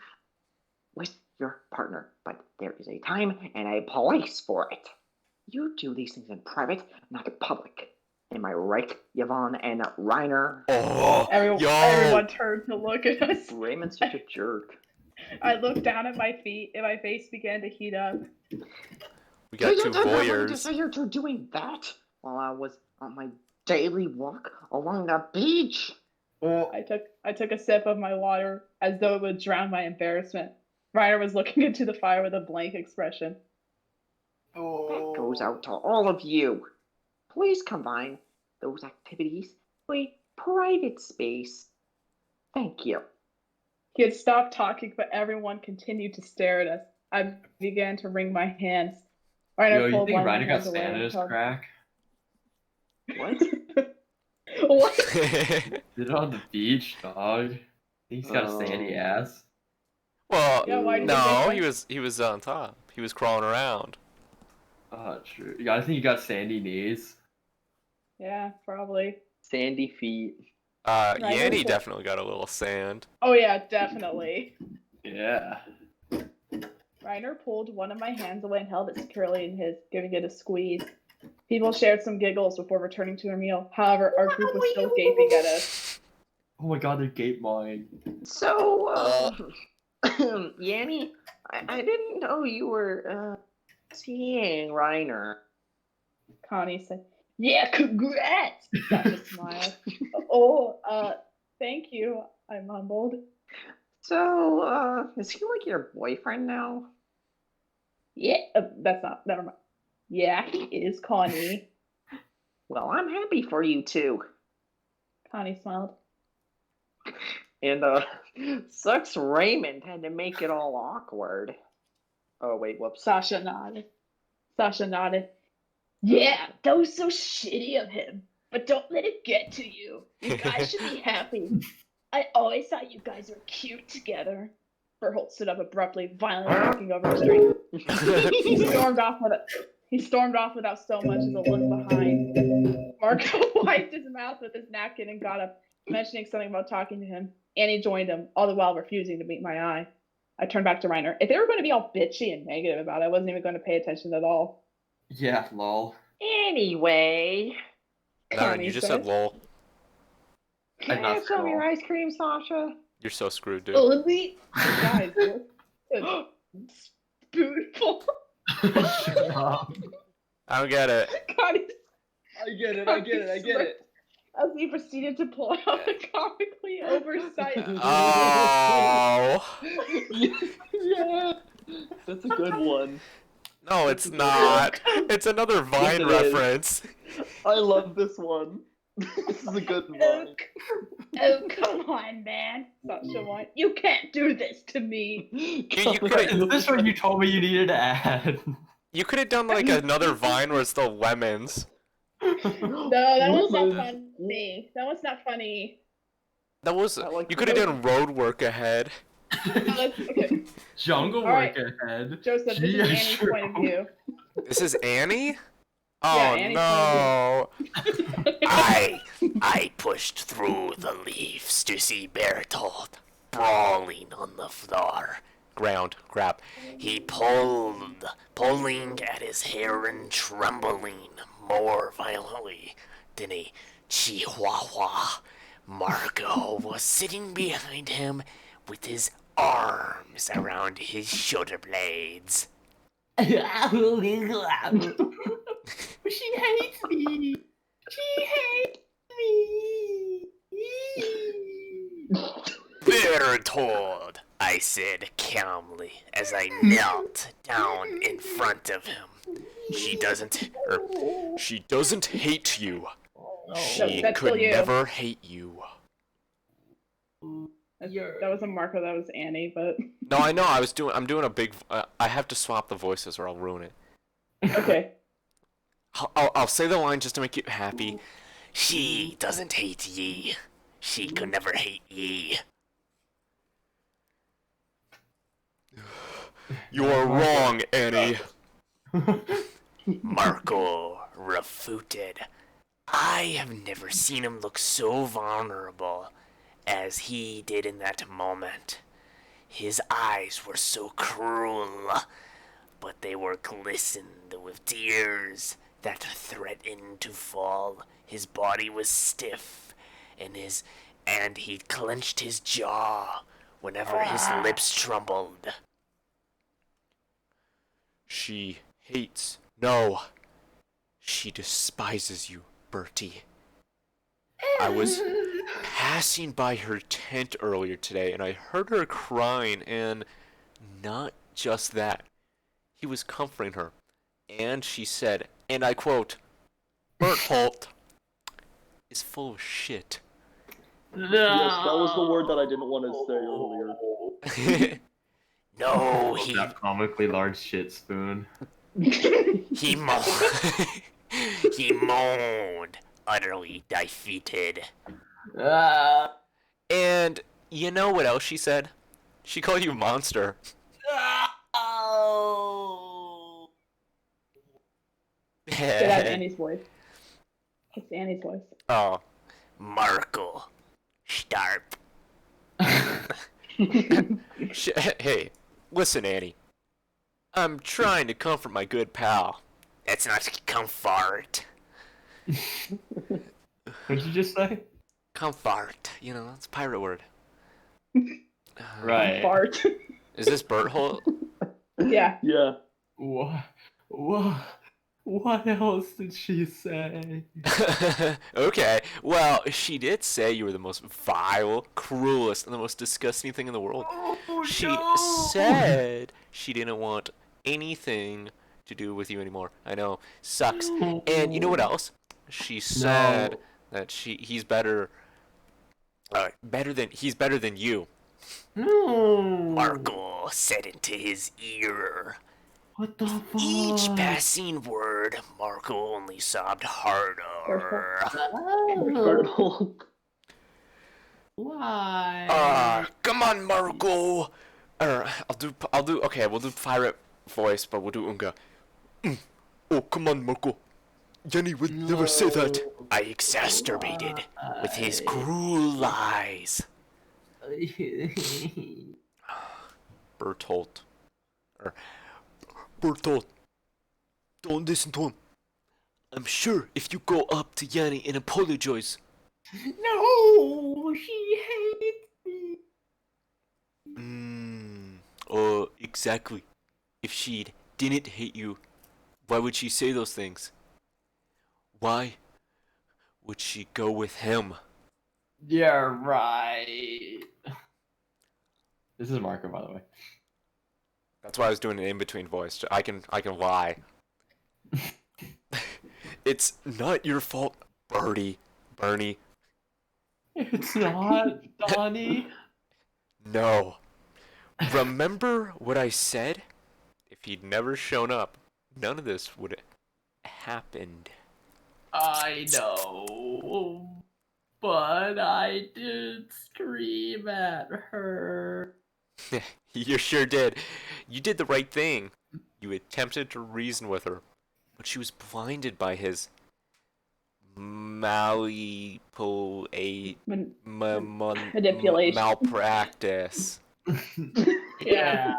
with your partner, but there is a time and a place for it. You do these things in private, not in public. Am I right, Yvonne and Reiner? Oh, Everyone turned to look at us. Raymond's such a jerk. I looked down at my feet and my face began to heat up. We got two To voyeurs. say you're doing that while I was on my daily walk along the beach. I took a sip of my water as though it would drown my embarrassment. Reiner was looking into the fire with a blank expression. That goes out to all of you. Please combine those activities to a private space. Thank you. He had stopped talking, but everyone continued to stare at us. I began to wring my hands. Reiner Yo, you pulled think one of my Ryder got hands away sand in and his held- crack? What? What? Did it on the beach, dog. He's got a sandy Oh. ass. Well, Yeah, why do you no, think he was on top. He was crawling around. True. Yeah, I think he got sandy knees. Yeah, probably. Sandy feet. Right, Yanny okay. definitely got a little sand. Oh yeah, definitely. Yeah. Reiner pulled one of my hands away and held it securely in his, giving it a squeeze. People shared some giggles before returning to their meal. However, our group was still gaping at us. Oh my god, they're gape mine. So, Yanny, I didn't know you were seeing Reiner. Connie said, "Yeah, congrats!" Sasha smiled. Oh, thank you, I mumbled. So, is he like your boyfriend now? Yeah, that's not, never mind. Yeah, he is, Connie. Well, I'm happy for you too. Connie smiled. And, sucks Raymond had to make it all awkward. Oh, wait, whoops. Sasha nodded. Yeah, that was so shitty of him. But don't let it get to you. You guys should be happy. I always thought you guys were cute together. Berthold stood up abruptly, violently knocking over his drink. He stormed off without so much as a look behind. Marco wiped his mouth with his napkin and got up, mentioning something about talking to him. Annie joined him, all the while refusing to meet my eye. I turned back to Reiner. If they were going to be all bitchy and negative about it, I wasn't even going to pay attention at all. Yeah, lol. Anyway, No, Connie you just says. said lol. I'd can I not have say some of your lol. ice cream, Sasha? You're so screwed, dude. Only guys, look a spoonful. Shut up. I don't get it. Connie's I get it. as he proceeded to pull out a comically oversized. Oh. Yeah, that's a good one. No, it's not. It's another Vine it is. reference. I love this one. This is a good Oh, one. oh, come on, man. Sasha White. You can't do this to me. You could've- Is this what you told me you needed to add? You could have done like another Vine where it's the lemons. No, that one's not Woman. funny. That one's not funny. That was. I like You could have done road work ahead. Okay, Jungle All right. work ahead. Joseph, this is Yeah, Annie's sure. point of view. This is Annie? Yeah, Oh Annie's no. I pushed through the leaves to see Bertolt brawling on the floor. Ground. Crap. He pulling at his hair and trembling more violently than a chihuahua. Marco was sitting behind him with his arms around his shoulder blades. She hates me. She hates me. Bertold, I said calmly as I knelt down in front of him. She doesn't hate you. She that's still could you. never hate you. That wasn't Marco, that was Annie, but No, I know. I'm doing a big. I have to swap the voices or I'll ruin it. okay. I'll say the line just to make you happy. She doesn't hate ye. She could never hate ye. You are wrong, Annie. Marco refuted. I have never seen him look so vulnerable as he did in that moment. His eyes were so cruel, but they were glistened with tears that threatened to fall. His body was stiff, and he clenched his jaw whenever his lips trembled. She hates. No. She despises you, Bertie. I was passing by her tent earlier today and I heard her crying, and not just that. He was comforting her. And she said, and I quote, Berthold is full of shit. Yes, that was the word that I didn't want to say earlier. No, That comically large shit spoon. he moaned. He moaned, utterly defeated. And you know what else she said? She called you monster. Oh. Say that in Annie's voice. It's Annie's voice. Oh. Marco, starp. Hey, listen, Annie. I'm trying to comfort my good pal. That's not comfort. What'd you just say? Comfort. You know, that's a pirate word. Right. Fart. Is this Berthold? Yeah. Yeah. What else did she say? Okay. Well, she did say you were the most vile, cruelest, and the most disgusting thing in the world. Oh, She no. said she didn't want anything to do with you anymore. I know. Sucks. And you know what else? She said that he's better than you. No. Marco said into his ear. What the fuck? Each passing word, Marco only sobbed harder. Berthold. Why? Come on, Marco. I'll do. Okay, we'll do pirate voice, but we'll do Unga. Oh, come on, Marco. Yanny would never say that. I exacerbated with his cruel eyes. Bertolt. Or, Bertolt, don't listen to him. I'm sure if you go up to Yanny and apologize. No, she hates me. Exactly. If she didn't hate you, why would she say those things? Why would she go with him? You're right. This is Marco, by the way. That's why I was doing an in-between voice. I can lie. It's not your fault, Bernie. It's not, Donnie. No. Remember what I said? If he'd never shown up, none of this would have happened. I know, but I did scream at her. You sure did. You did the right thing. You attempted to reason with her, but she was blinded by his Manipulation. malpractice. Yeah.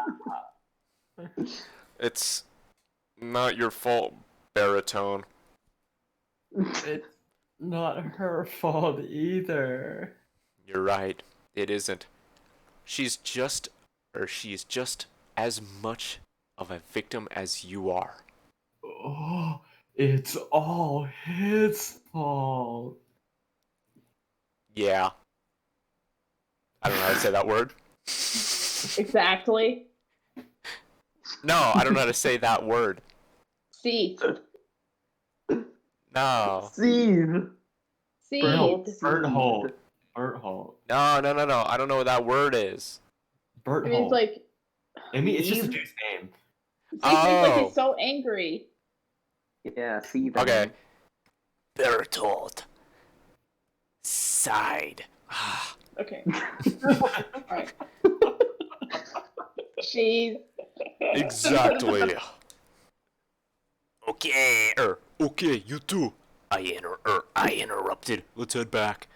It's not your fault, baritone. It's not her fault either. You're right. It isn't. She's just as much of a victim as you are. Oh, it's all his fault. Yeah. I don't know how to say that word. Exactly. No, I don't know how to say that word. Seed. No. Seed. Seed. Berthold. No. I don't know what that word is. It means Berthold. like. I mean, it's just a dude's name. Seed means like he's so angry. Yeah, seed. Okay. Bertold. Sighed. Okay. Alright. She's. Exactly. Okay. Okay, you too. I interrupted. Let's head back.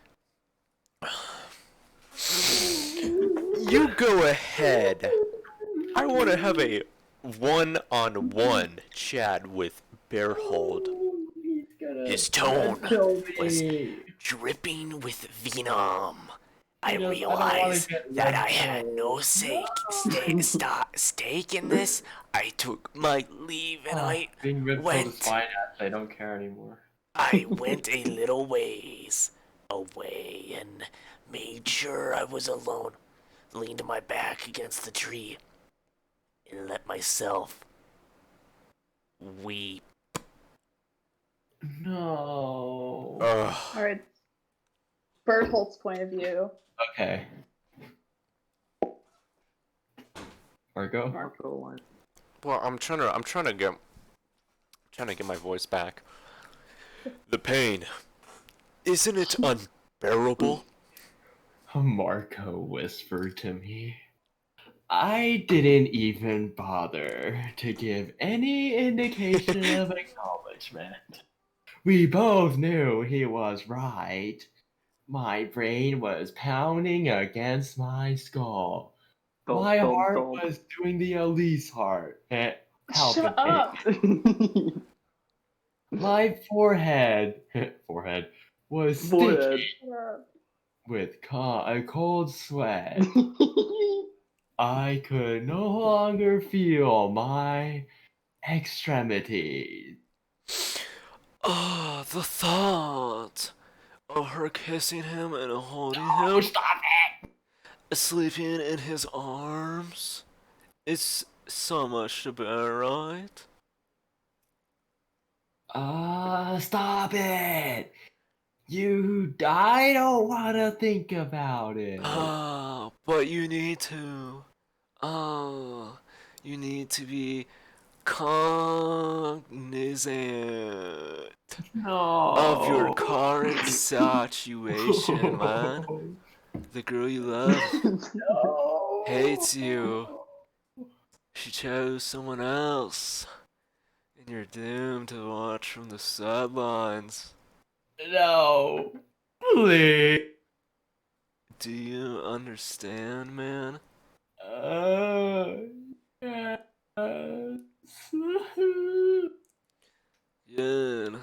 You go ahead. I want to have a one-on-one chat with Bearhold. His tone was dripping with venom. I realized that I had no stake in this. I took my leave and I Being ripped went. from spine ass, I don't care anymore. I went a little ways away and made sure I was alone. Leaned my back against the tree and let myself weep. No. Alright. Berthold's point of view. Okay. Marco? Marco. Well, I'm trying to get my voice back. The pain, isn't it unbearable? Marco whispered to me. I didn't even bother to give any indication of acknowledgement. We both knew he was right. My brain was pounding against my skull. My heart was doing the Elise heart. Shut up! My forehead was sticky with a cold sweat. I could no longer feel my extremities. Ah, the thought of her kissing him and holding him. Stop it! Sleeping in his arms. It's so much to bear, right? Stop it! I don't want to think about it. But you need to. You need to be cognizant of your current situation, man. The girl you love hates you. She chose someone else. And you're doomed to watch from the sidelines. No. Please. Do you understand, man? Yes. Good.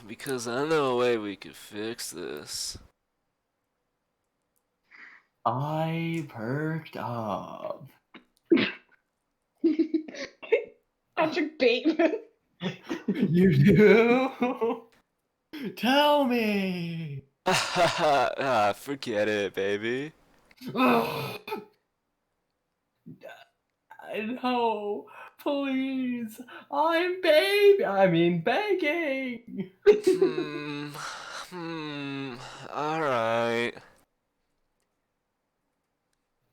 Because I know a way we could fix this. I perked up. Patrick Bateman. You do? Tell me. Forget it, baby. No, please. I'm begging. Hmm. Alright.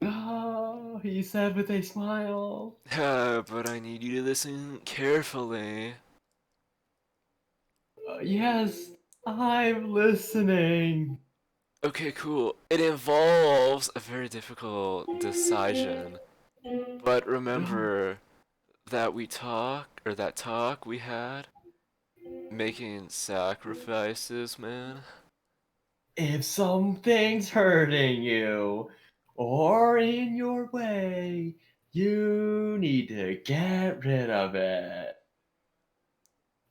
Oh, he said with a smile. But I need you to listen carefully. Yes, I'm listening. Okay, cool. It involves a very difficult decision. But remember that talk we had? Making sacrifices, man? If something's hurting you or in your way, you need to get rid of it.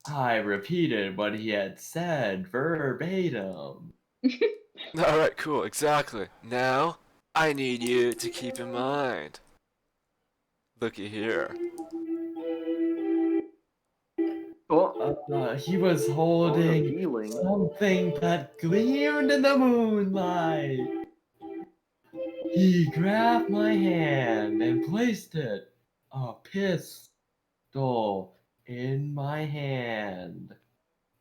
I repeated what he had said verbatim. Alright, cool, exactly. Now, I need you to keep in mind. Looky here. He was Got a holding feeling. something that gleamed in the moonlight. He grabbed my hand and placed it, a pistol, in my hand.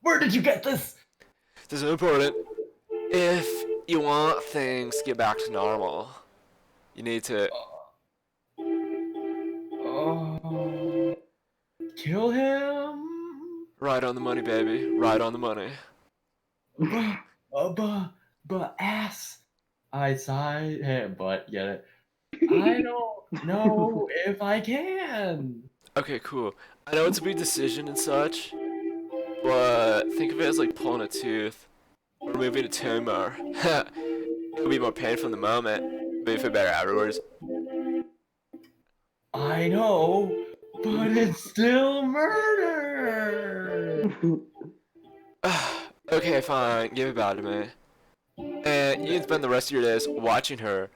Where did you get this? This is important. If you want things to get back to normal, you need to. Oh, kill him? Right on the money, baby. Right on the money. But ass. I sighed, but get it. I don't know if I can. Okay, cool. I know it's a big decision and such, but think of it as like pulling a tooth or removing a tumor. It'll be more painful in the moment, but you feel better afterwards. I know, but it's still murder. Okay, fine. Give it back to me. And you can spend the rest of your days watching her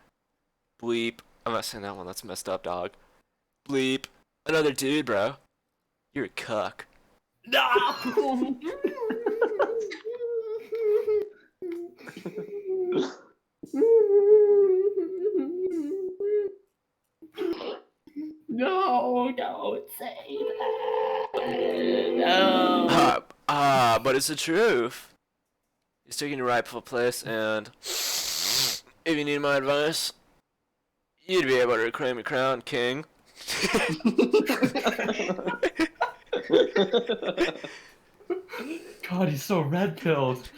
bleep. I'm not saying that one. That's messed up, dog. Bleep. Another dude, bro. You're a cuck. No. No, don't say that. No. But it's the truth. He's taking your rightful place, and if you need my advice, you'd be able to reclaim your crown, king. God, he's so red pilled.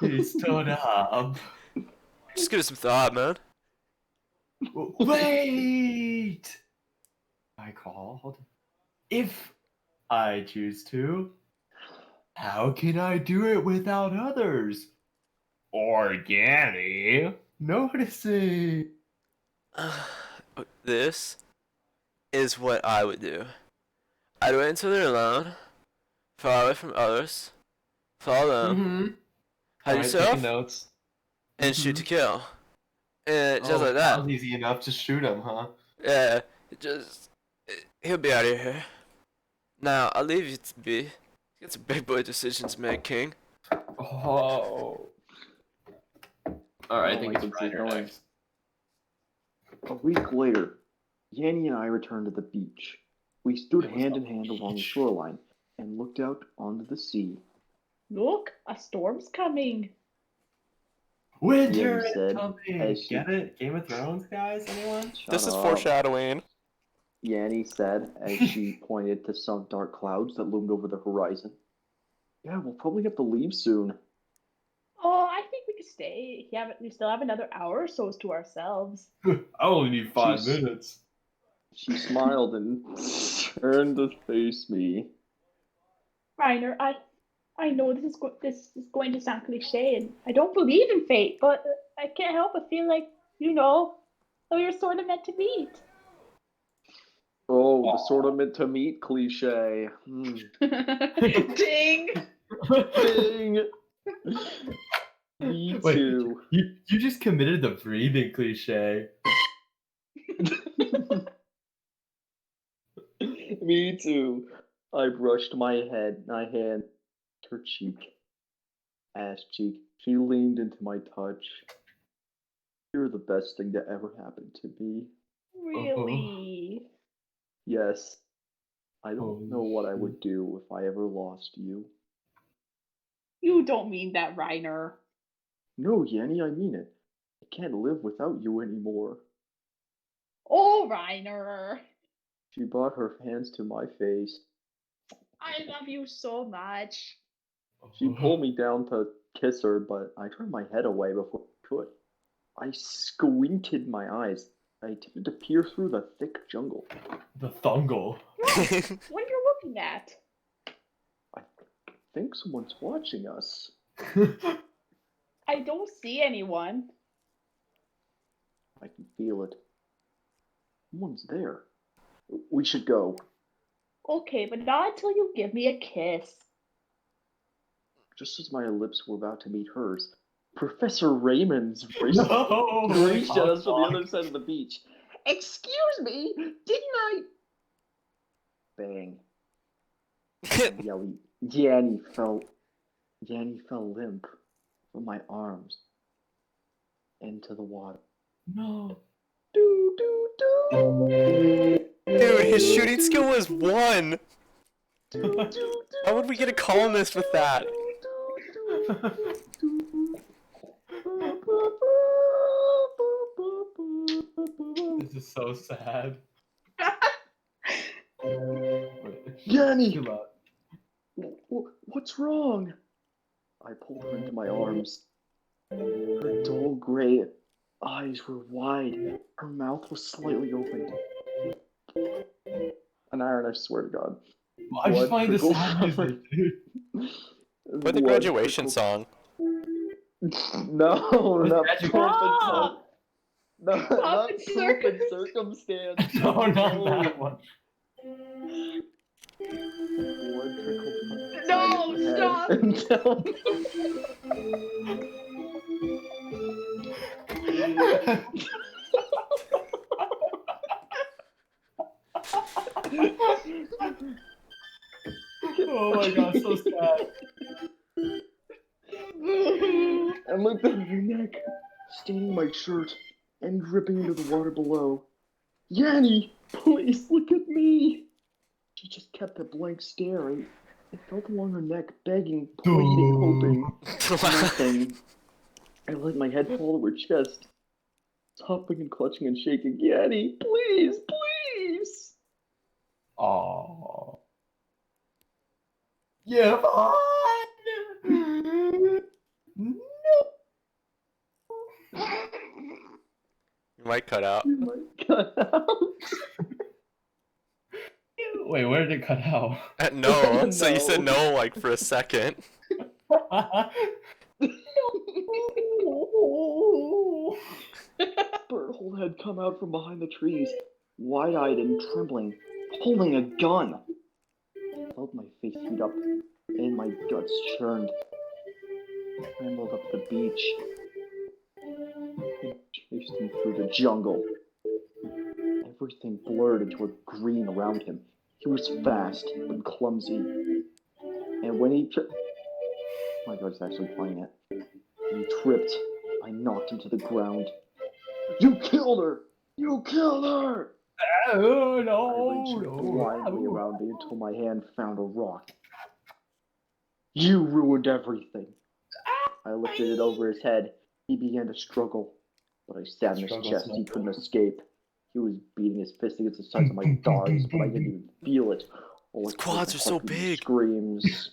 He stood up. Just give it some thought, man. Wait! I called. If I choose to, how can I do it without others? Or Yanny noticing. This is what I would do. I'd wait until they're alone, far away from others, follow them, Mm-hmm. hide yourself, Notes. and shoot to kill. And just like That that. was easy enough to shoot him, huh? Yeah, he'll be out of here. Now, I'll leave you to be. Got some big boy decisions to make, King. Oh. Alright, I think I it's can see Ryder going. next. A week later, Yanny and I returned to the beach. We stood It was hand a in hand along the beach. shoreline and looked out onto the sea. Look, a storm's coming. Winter Yanny is said coming! as she- Get it? Game of Thrones, guys? Anyone? This is Shut up. foreshadowing. Yanny said as she pointed to some dark clouds that loomed over the horizon. Yeah, we'll probably have to leave soon. Oh, I think we could stay. We still have another hour or so to ourselves. I only need 5 Jeez. minutes. She smiled and turned to face me. Reiner, I know this is going to sound cliche, and I don't believe in fate, but I can't help but feel like, So you're sort of meant to meet. Oh, the sort of meant to meet cliche. Ding! Ding! Me Wait, too. you just committed the breathing cliche. Me too. I brushed my hand, her cheek, ass cheek. She leaned into my touch. You're the best thing that ever happened to me. Really? Yes. I don't Holy know what I would shit. do if I ever lost you. You don't mean that, Reiner. No, Yanny, I mean it. I can't live without you anymore. Oh, Reiner. She brought her hands to my face. I love you so much. She pulled me down to kiss her, but I turned my head away before I could. I squinted my eyes. I attempted to peer through the thick jungle. The thungle. What are you looking at? I think someone's watching us. I don't see anyone. I can feel it. Someone's there. We should go. Okay, but not until you give me a kiss. Just as my lips were about to meet hers, Professor Raymond's reached No! at us from the other side of the beach. Excuse me, didn't I? Bang. Yanny fell limp from my arms into the water. No. Do, do, do. Dude, his shooting skill was 1. Do, do, do, How would we get a columnist with that? This is so sad. Yanny! Too loud. What's wrong? I pulled her into my arms. Her dull gray eyes were wide. Her mouth was slightly opened. An iron, I swear to God. I just find this trickled sad from music, dude. Play the blood graduation trickled- song. No, not graduation proof and song? no, not and proof and circumstance. No, not that one. Blood trickled from the No, side of her stop. head and down. Oh my god, so sad. I looked at her neck, staining my shirt and dripping into the water below. Yanny, please look at me. She just kept a blank stare and it felt along her neck, begging, pleading, hoping. Nothing. I let my head fall to her chest, sobbing and clutching and shaking. Yanny, please, please. Aww. Yeah, no. You might cut out. You might cut out. Wait, where did it cut out? No, so you said No. no like for a second. Berthold had come out from behind the trees, wide-eyed and trembling, holding a gun. I felt my face heat up, and my guts churned. I scrambled up the beach and chased him through the jungle. Everything blurred into a green around him. He was fast but clumsy, and when he my God, it's actually playing it. When he tripped, I knocked him to the ground. You killed her! You killed her! Oh, I no, reached blindly around me until my hand found a rock. You ruined everything. I lifted it over his head. He began to struggle, but I stabbed in his Struggle chest. small He couldn't escape. He was beating his fist against the sides of my thighs, but I didn't even feel it. All I His could quads was are so huck and big. Screams.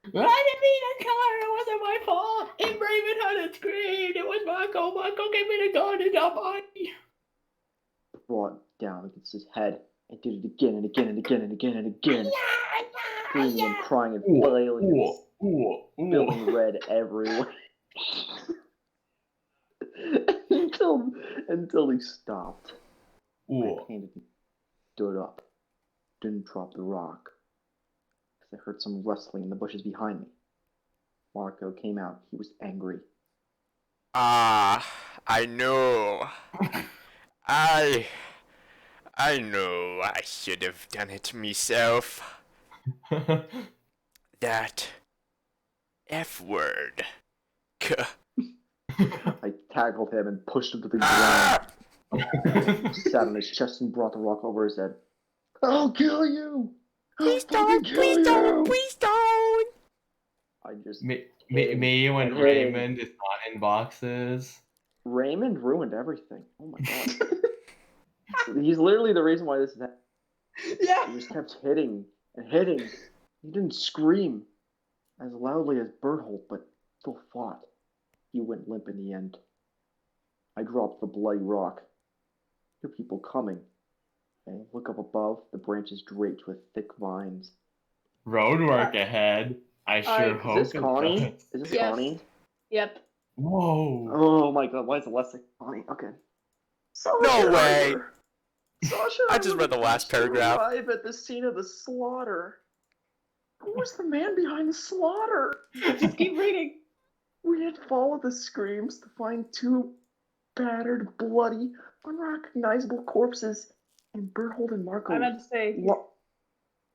I didn't mean to kill her. It wasn't my fault. And Raven had screamed. It was Michael. Michael gave me the gun and the body. Brought down against his head. I did it again and again and again and again and again. Screaming and crying and flailing and spilling red everywhere. Until until he stopped. I Ooh. panicked and stood up. Didn't drop the rock. Because I heard some rustling in the bushes behind me. Marco came out. He was angry. Ah, I know. I know I should have done it myself. That F word. I tackled him and pushed him to the Ah! ground. Sat on his chest and brought the rock over his head. I'll kill you! Please I'll fucking don't, kill please you! don't, please don't! I just Me when hitting. Raymond is not in boxes. Raymond ruined everything. Oh my god. He's literally the reason why this is happening. Yeah. He just kept hitting and hitting. He didn't scream as loudly as Berthold, but still fought. He went limp in the end. I dropped the bloody rock. Two people coming. I look up above, the branches draped with thick vines. Roadwork ahead. I sure Is hope Is this it Connie? does. Is this Yes. Connie? Yep. Whoa. Oh my god, why is it less like Connie? Okay. No way. Sasha, I just read the last paragraph. Arrive at the scene of the slaughter. Who was the man behind the slaughter? Just keep reading. We had followed the screams to find two battered, bloody, unrecognizable corpses, and Berthold and Marco I meant to say.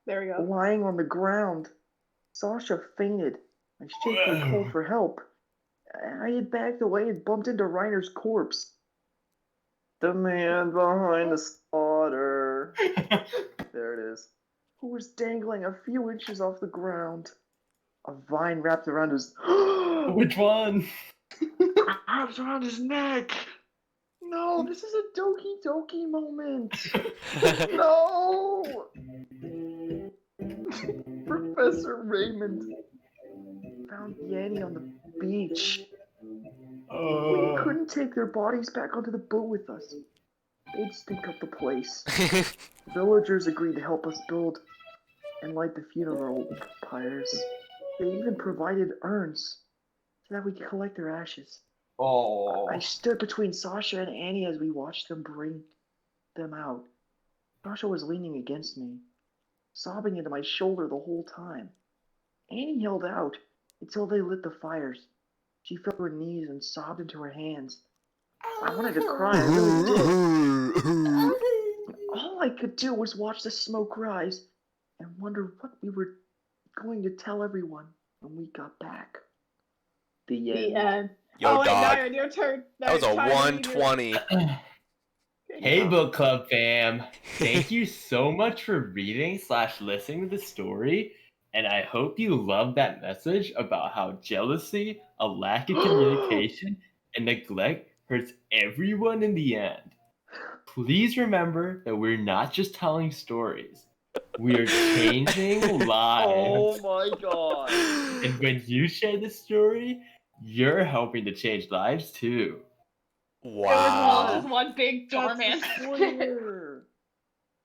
There we go. lying on the ground. Sasha fainted. I shakily called for help. I had backed away and bumped into Reiner's corpse. The man behind the slaughter. There it is. Who was dangling a few inches off the ground. A vine wrapped around his. Which one? Wrapped around his neck. No, this is a Doki Doki moment. No. Professor Raymond found Yanny on the beach. We couldn't take their bodies back onto the boat with us. They'd stink up the place. Villagers agreed to help us build and light the funeral pyres. They even provided urns so that we could collect their ashes. Oh. I stood between Sasha and Annie as we watched them bring them out. Sasha was leaning against me, sobbing into my shoulder the whole time. Annie held out until they lit the fires. She fell to her knees and sobbed into her hands. I wanted to cry, I really did. All I could do was watch the smoke rise and wonder what we were going to tell everyone when we got back. The end. The end. Yo, wait, dog. Nyron, your turn. That was a Nyron, time to read your- 120. Hey, book club fam. Thank you so much for reading/listening to the story. And I hope you love that message about how jealousy, a lack of communication, and neglect hurts everyone in the end. Please remember that we're not just telling stories. We are changing lives. Oh my god. And when you share this story, you're helping to change lives too. It was all Wow. just one big Darman skit. Spoiler.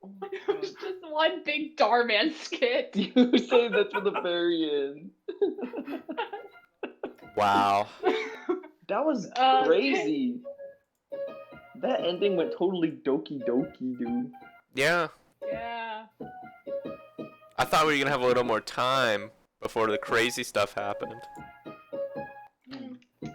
Oh my It was god. just one big Darman skit. You saved that for the very end. Wow. That was Okay. crazy. That ending went totally Doki Doki, dude. Yeah. Yeah. I thought we were gonna have a little more time before the crazy stuff happened. No,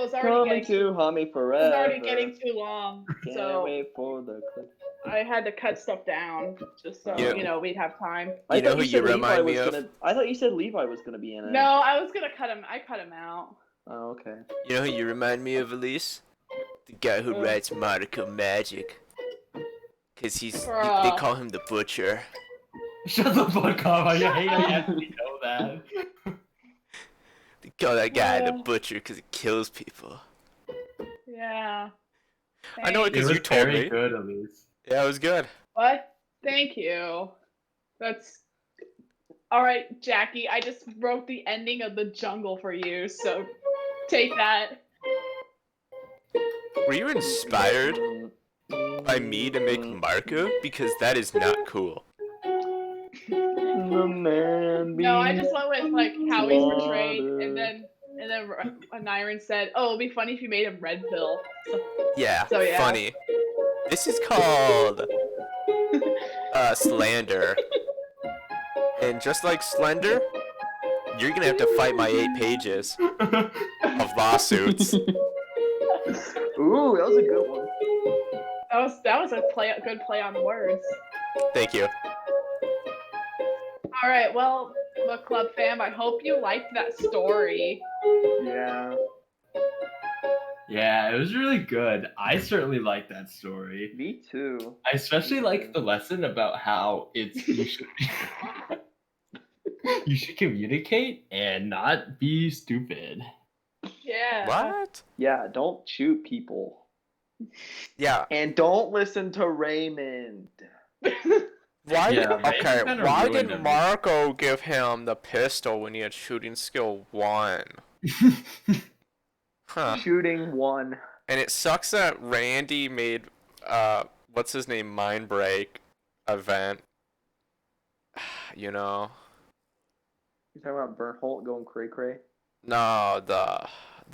it was already Coming getting to haunt me it was forever. already getting too long. Can't So wait for the clip. I had to cut stuff down just so Yeah. we'd have time. I You know thought who said you Levi remind me was of? gonna- I thought you said Levi was gonna be in it. No, I was gonna cut him. I cut him out. Oh, okay. You know who you remind me of, Elise? The guy who writes Monica Magic. Cause they Bruh. call him the Butcher. Shut the fuck up. I hate I actually know that. They call that guy the Yeah. Butcher cause he kills people. Yeah. I know it It because was you told very me. good, Elise. Yeah, it was good. What? Thank you. That's all right, Jackie. I just wrote the ending of The Jungle for you, so take that. Were you inspired by me to make Marco? Because that is not cool. The man No, I just went with like how he's portrayed, slaughtered. and then And then Nyron said, "Oh, it'd be funny if you made him red pill." Yeah, So, yeah. funny. This is called slander. And just like Slender, you're gonna have to fight my 8 pages of lawsuits. Ooh, that was a good one. That was a good play on words. Thank you. All right, well, book club fam, I hope you liked that story. Yeah. Yeah, it was really good. I certainly liked that story. Me too. I especially like the lesson about how you should communicate and not be stupid. Yeah. What? Yeah, don't shoot people. Yeah. And don't listen to Raymond. Why? Yeah, Okay. Raymond kinda Why ruined did everything. Marco give him the pistol when he had shooting skill 1? Huh. Shooting 1. And it sucks that Randy made what's his name, Mind Break event. You know. You talking about Bernholt going cray cray? No, the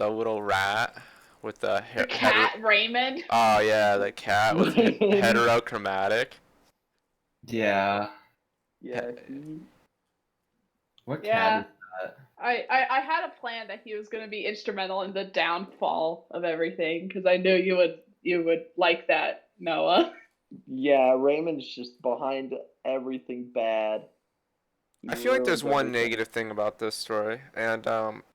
little rat with the The cat Raymond. Oh yeah, the cat was heterochromatic. Yeah. Yeah. What Yeah. cat is that? I had a plan that he was going to be instrumental in the downfall of everything because I knew you would like that, Noah. Yeah, Raymond's just behind everything bad. I feel like there's ruins one everything. negative thing about this story, and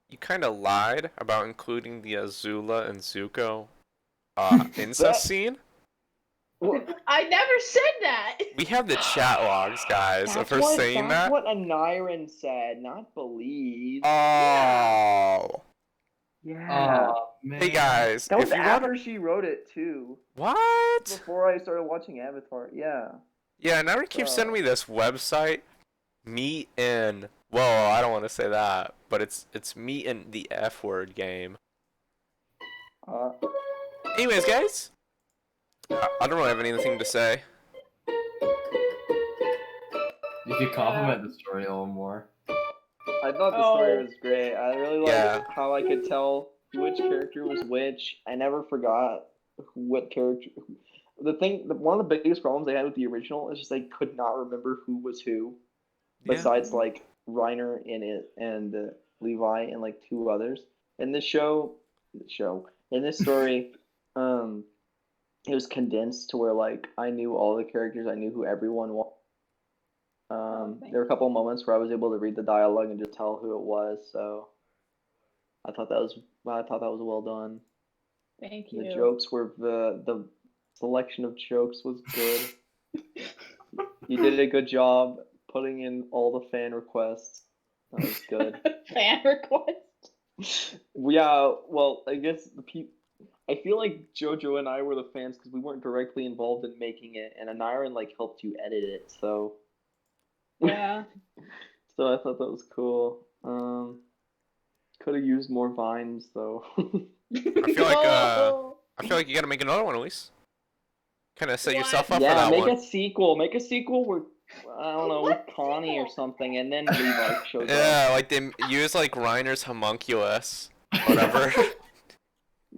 you kind of lied about including the Azula and Zuko incest scene. I never said that. We have the chat logs, guys, of her saying that's that. what Aniran said, not believe. Oh. Yeah. Oh, man. Hey guys, That was if you after want she wrote it too. What? Before I started watching Avatar. Yeah. Yeah, now he keeps sending me this website, Meet in. Well, I don't want to say that, but it's Meet in the F word game. Anyways, guys, I don't really have anything to say. You could compliment the story a little more. I thought the story was great. I really liked how I could tell which character was which. I never forgot what character. One of the biggest problems I had with the original is just I could not remember who was who, besides like Reiner in it and Levi and like 2 others. In this in this story, it was condensed to where like I knew all the characters. I knew who everyone was. There were a couple of moments where I was able to read the dialogue and just tell who it was. So I thought that was well done. Thank you. The jokes were the selection of jokes was good. You did a good job putting in all the fan requests. That was good. Fan requests? Yeah, well, I guess I feel like JoJo and I were the fans because we weren't directly involved in making it, and Aniran like helped you edit it, so. Yeah. So I thought that was cool. Could have used more vines though. I feel like you gotta make another one, Elise. Kind of set yourself up for that make one. a sequel. Make a sequel where I don't know, with Connie or something, and then Levi shows up. Yeah, like they use like Reiner's homunculus, whatever.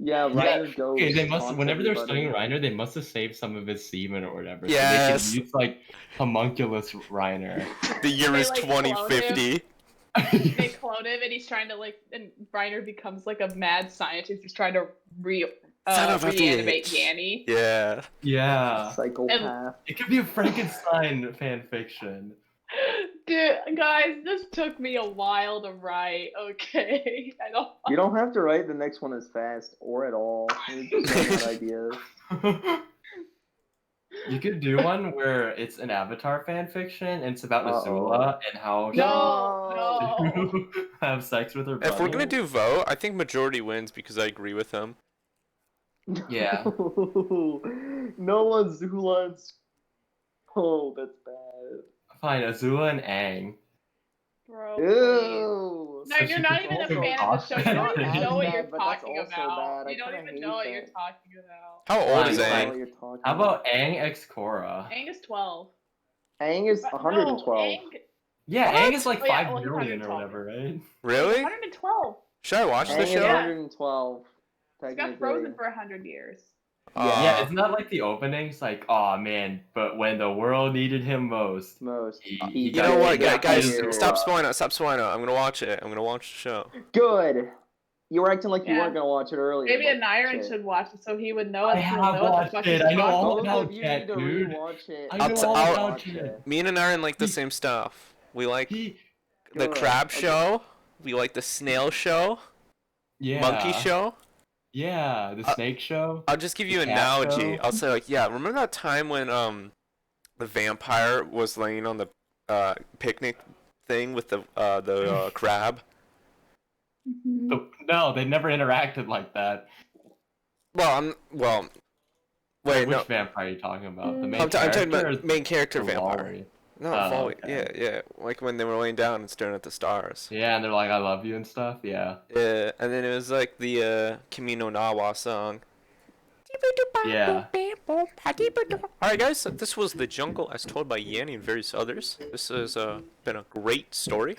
Yeah, Reiner goes. Okay, they must. taunts Whenever they're everybody. studying Reiner, they must have saved some of his semen or whatever. Yes. So they can use like homunculus Reiner. The year is They, like, 2050. They clone him, and he's trying to and Reiner becomes like a mad scientist. He's trying to reanimate Yanny. Yeah. Yeah. Psychopath. It could be a Frankenstein fan fiction. Dude, guys, this took me a while to write. Okay, You don't have to write the next one as fast or at all. You just run out ideas. You could do one where it's an Avatar fan fiction and it's about Azula and how No. she have sex with her brother. If we're gonna do vote, I think majority wins because I agree with him. Yeah. No Azula. Oh, that's bad. Fine, Azula and Aang. Bro. Ew. No, you're not even a fan of the show. You don't even know what you're talking about. Bad. You don't even know what you're talking about. How old is Fine, Aang? How about Aang x Korra? Aang is 12. Aang is 112. No, Aang... Yeah, What? Aang is like Oh, yeah, 5 well, he's billion or 112. whatever, right? Really? 112. Should I watch Aang this is show? Yeah. 112. It got frozen for 100 years. Yeah, isn't that like the opening? It's like, oh man, but when the world needed him most, He You got- know what, he got guys? his- Stop spoiling it. Stop spoiling it. I'm gonna watch it. I'm gonna watch the show. Good. You were acting like you Yeah. weren't gonna watch it earlier. Maybe but an Iron shit. should watch it so he would know. I He'll have know what the watched fuck it. he's I know talking all Both about of you that, need to dude. rewatch it. I I'll know t- all I'll- about Watch it. Me and Aaron like the He- same stuff. We like He, the Good. crab Okay. show. We like the snail show. yeah. Monkey show. Yeah, the snake show. I'll just give you an The cat analogy. show? I'll say like, yeah, remember that time when the vampire was laying on the picnic thing with the crab? No, they never interacted like that. Well, wait, Which no. vampire are you talking about? The main I'm talking character or about main character the vampire. Wally? No, Oh, Volley. okay. Yeah. Like when they were laying down and staring at the stars. Yeah, and they're like, I love you and stuff. Yeah. Yeah, and then it was like the Camino Nawa song. Yeah. Alright guys, so this was The Jungle as told by Yanny and various others. This has been a great story.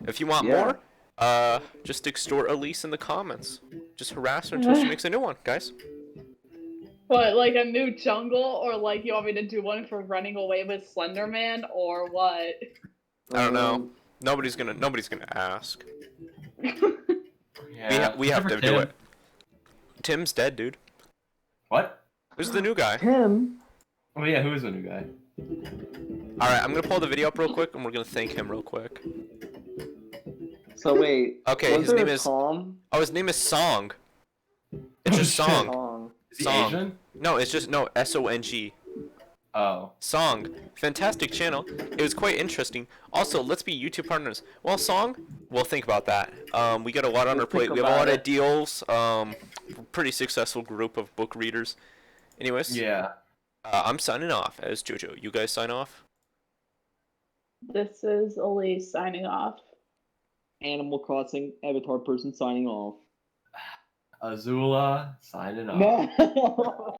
If you want Yeah. more, just extort Elise in the comments. Just harass her until she makes a new one, guys. What, like a new jungle, or like you want me to do one for running away with Slender Man, or what? I don't know. Nobody's gonna ask. Yeah. We have to Except for do Tim. it. Tim's dead, dude. What? Who's the new guy? Him. Oh yeah, who is the new guy? Alright, I'm gonna pull the video up real quick and we're gonna thank him real quick. So wait. Okay, was his there name a is- Tom? Oh, his name is Song. It's just Oh, shit. Song. Song. Is he Song. Asian? No, it's just SONG. Oh. Song. Fantastic channel. It was quite interesting. Also, let's be YouTube partners. Well, Song, we'll think about that. We got a lot on We'll our plate. think We have a lot about of deals. Pretty successful group of book readers. Anyways, Yeah. I'm signing off as JoJo. You guys sign off? This is Elise signing off. Animal Crossing Avatar person signing off. Azula signing off. No.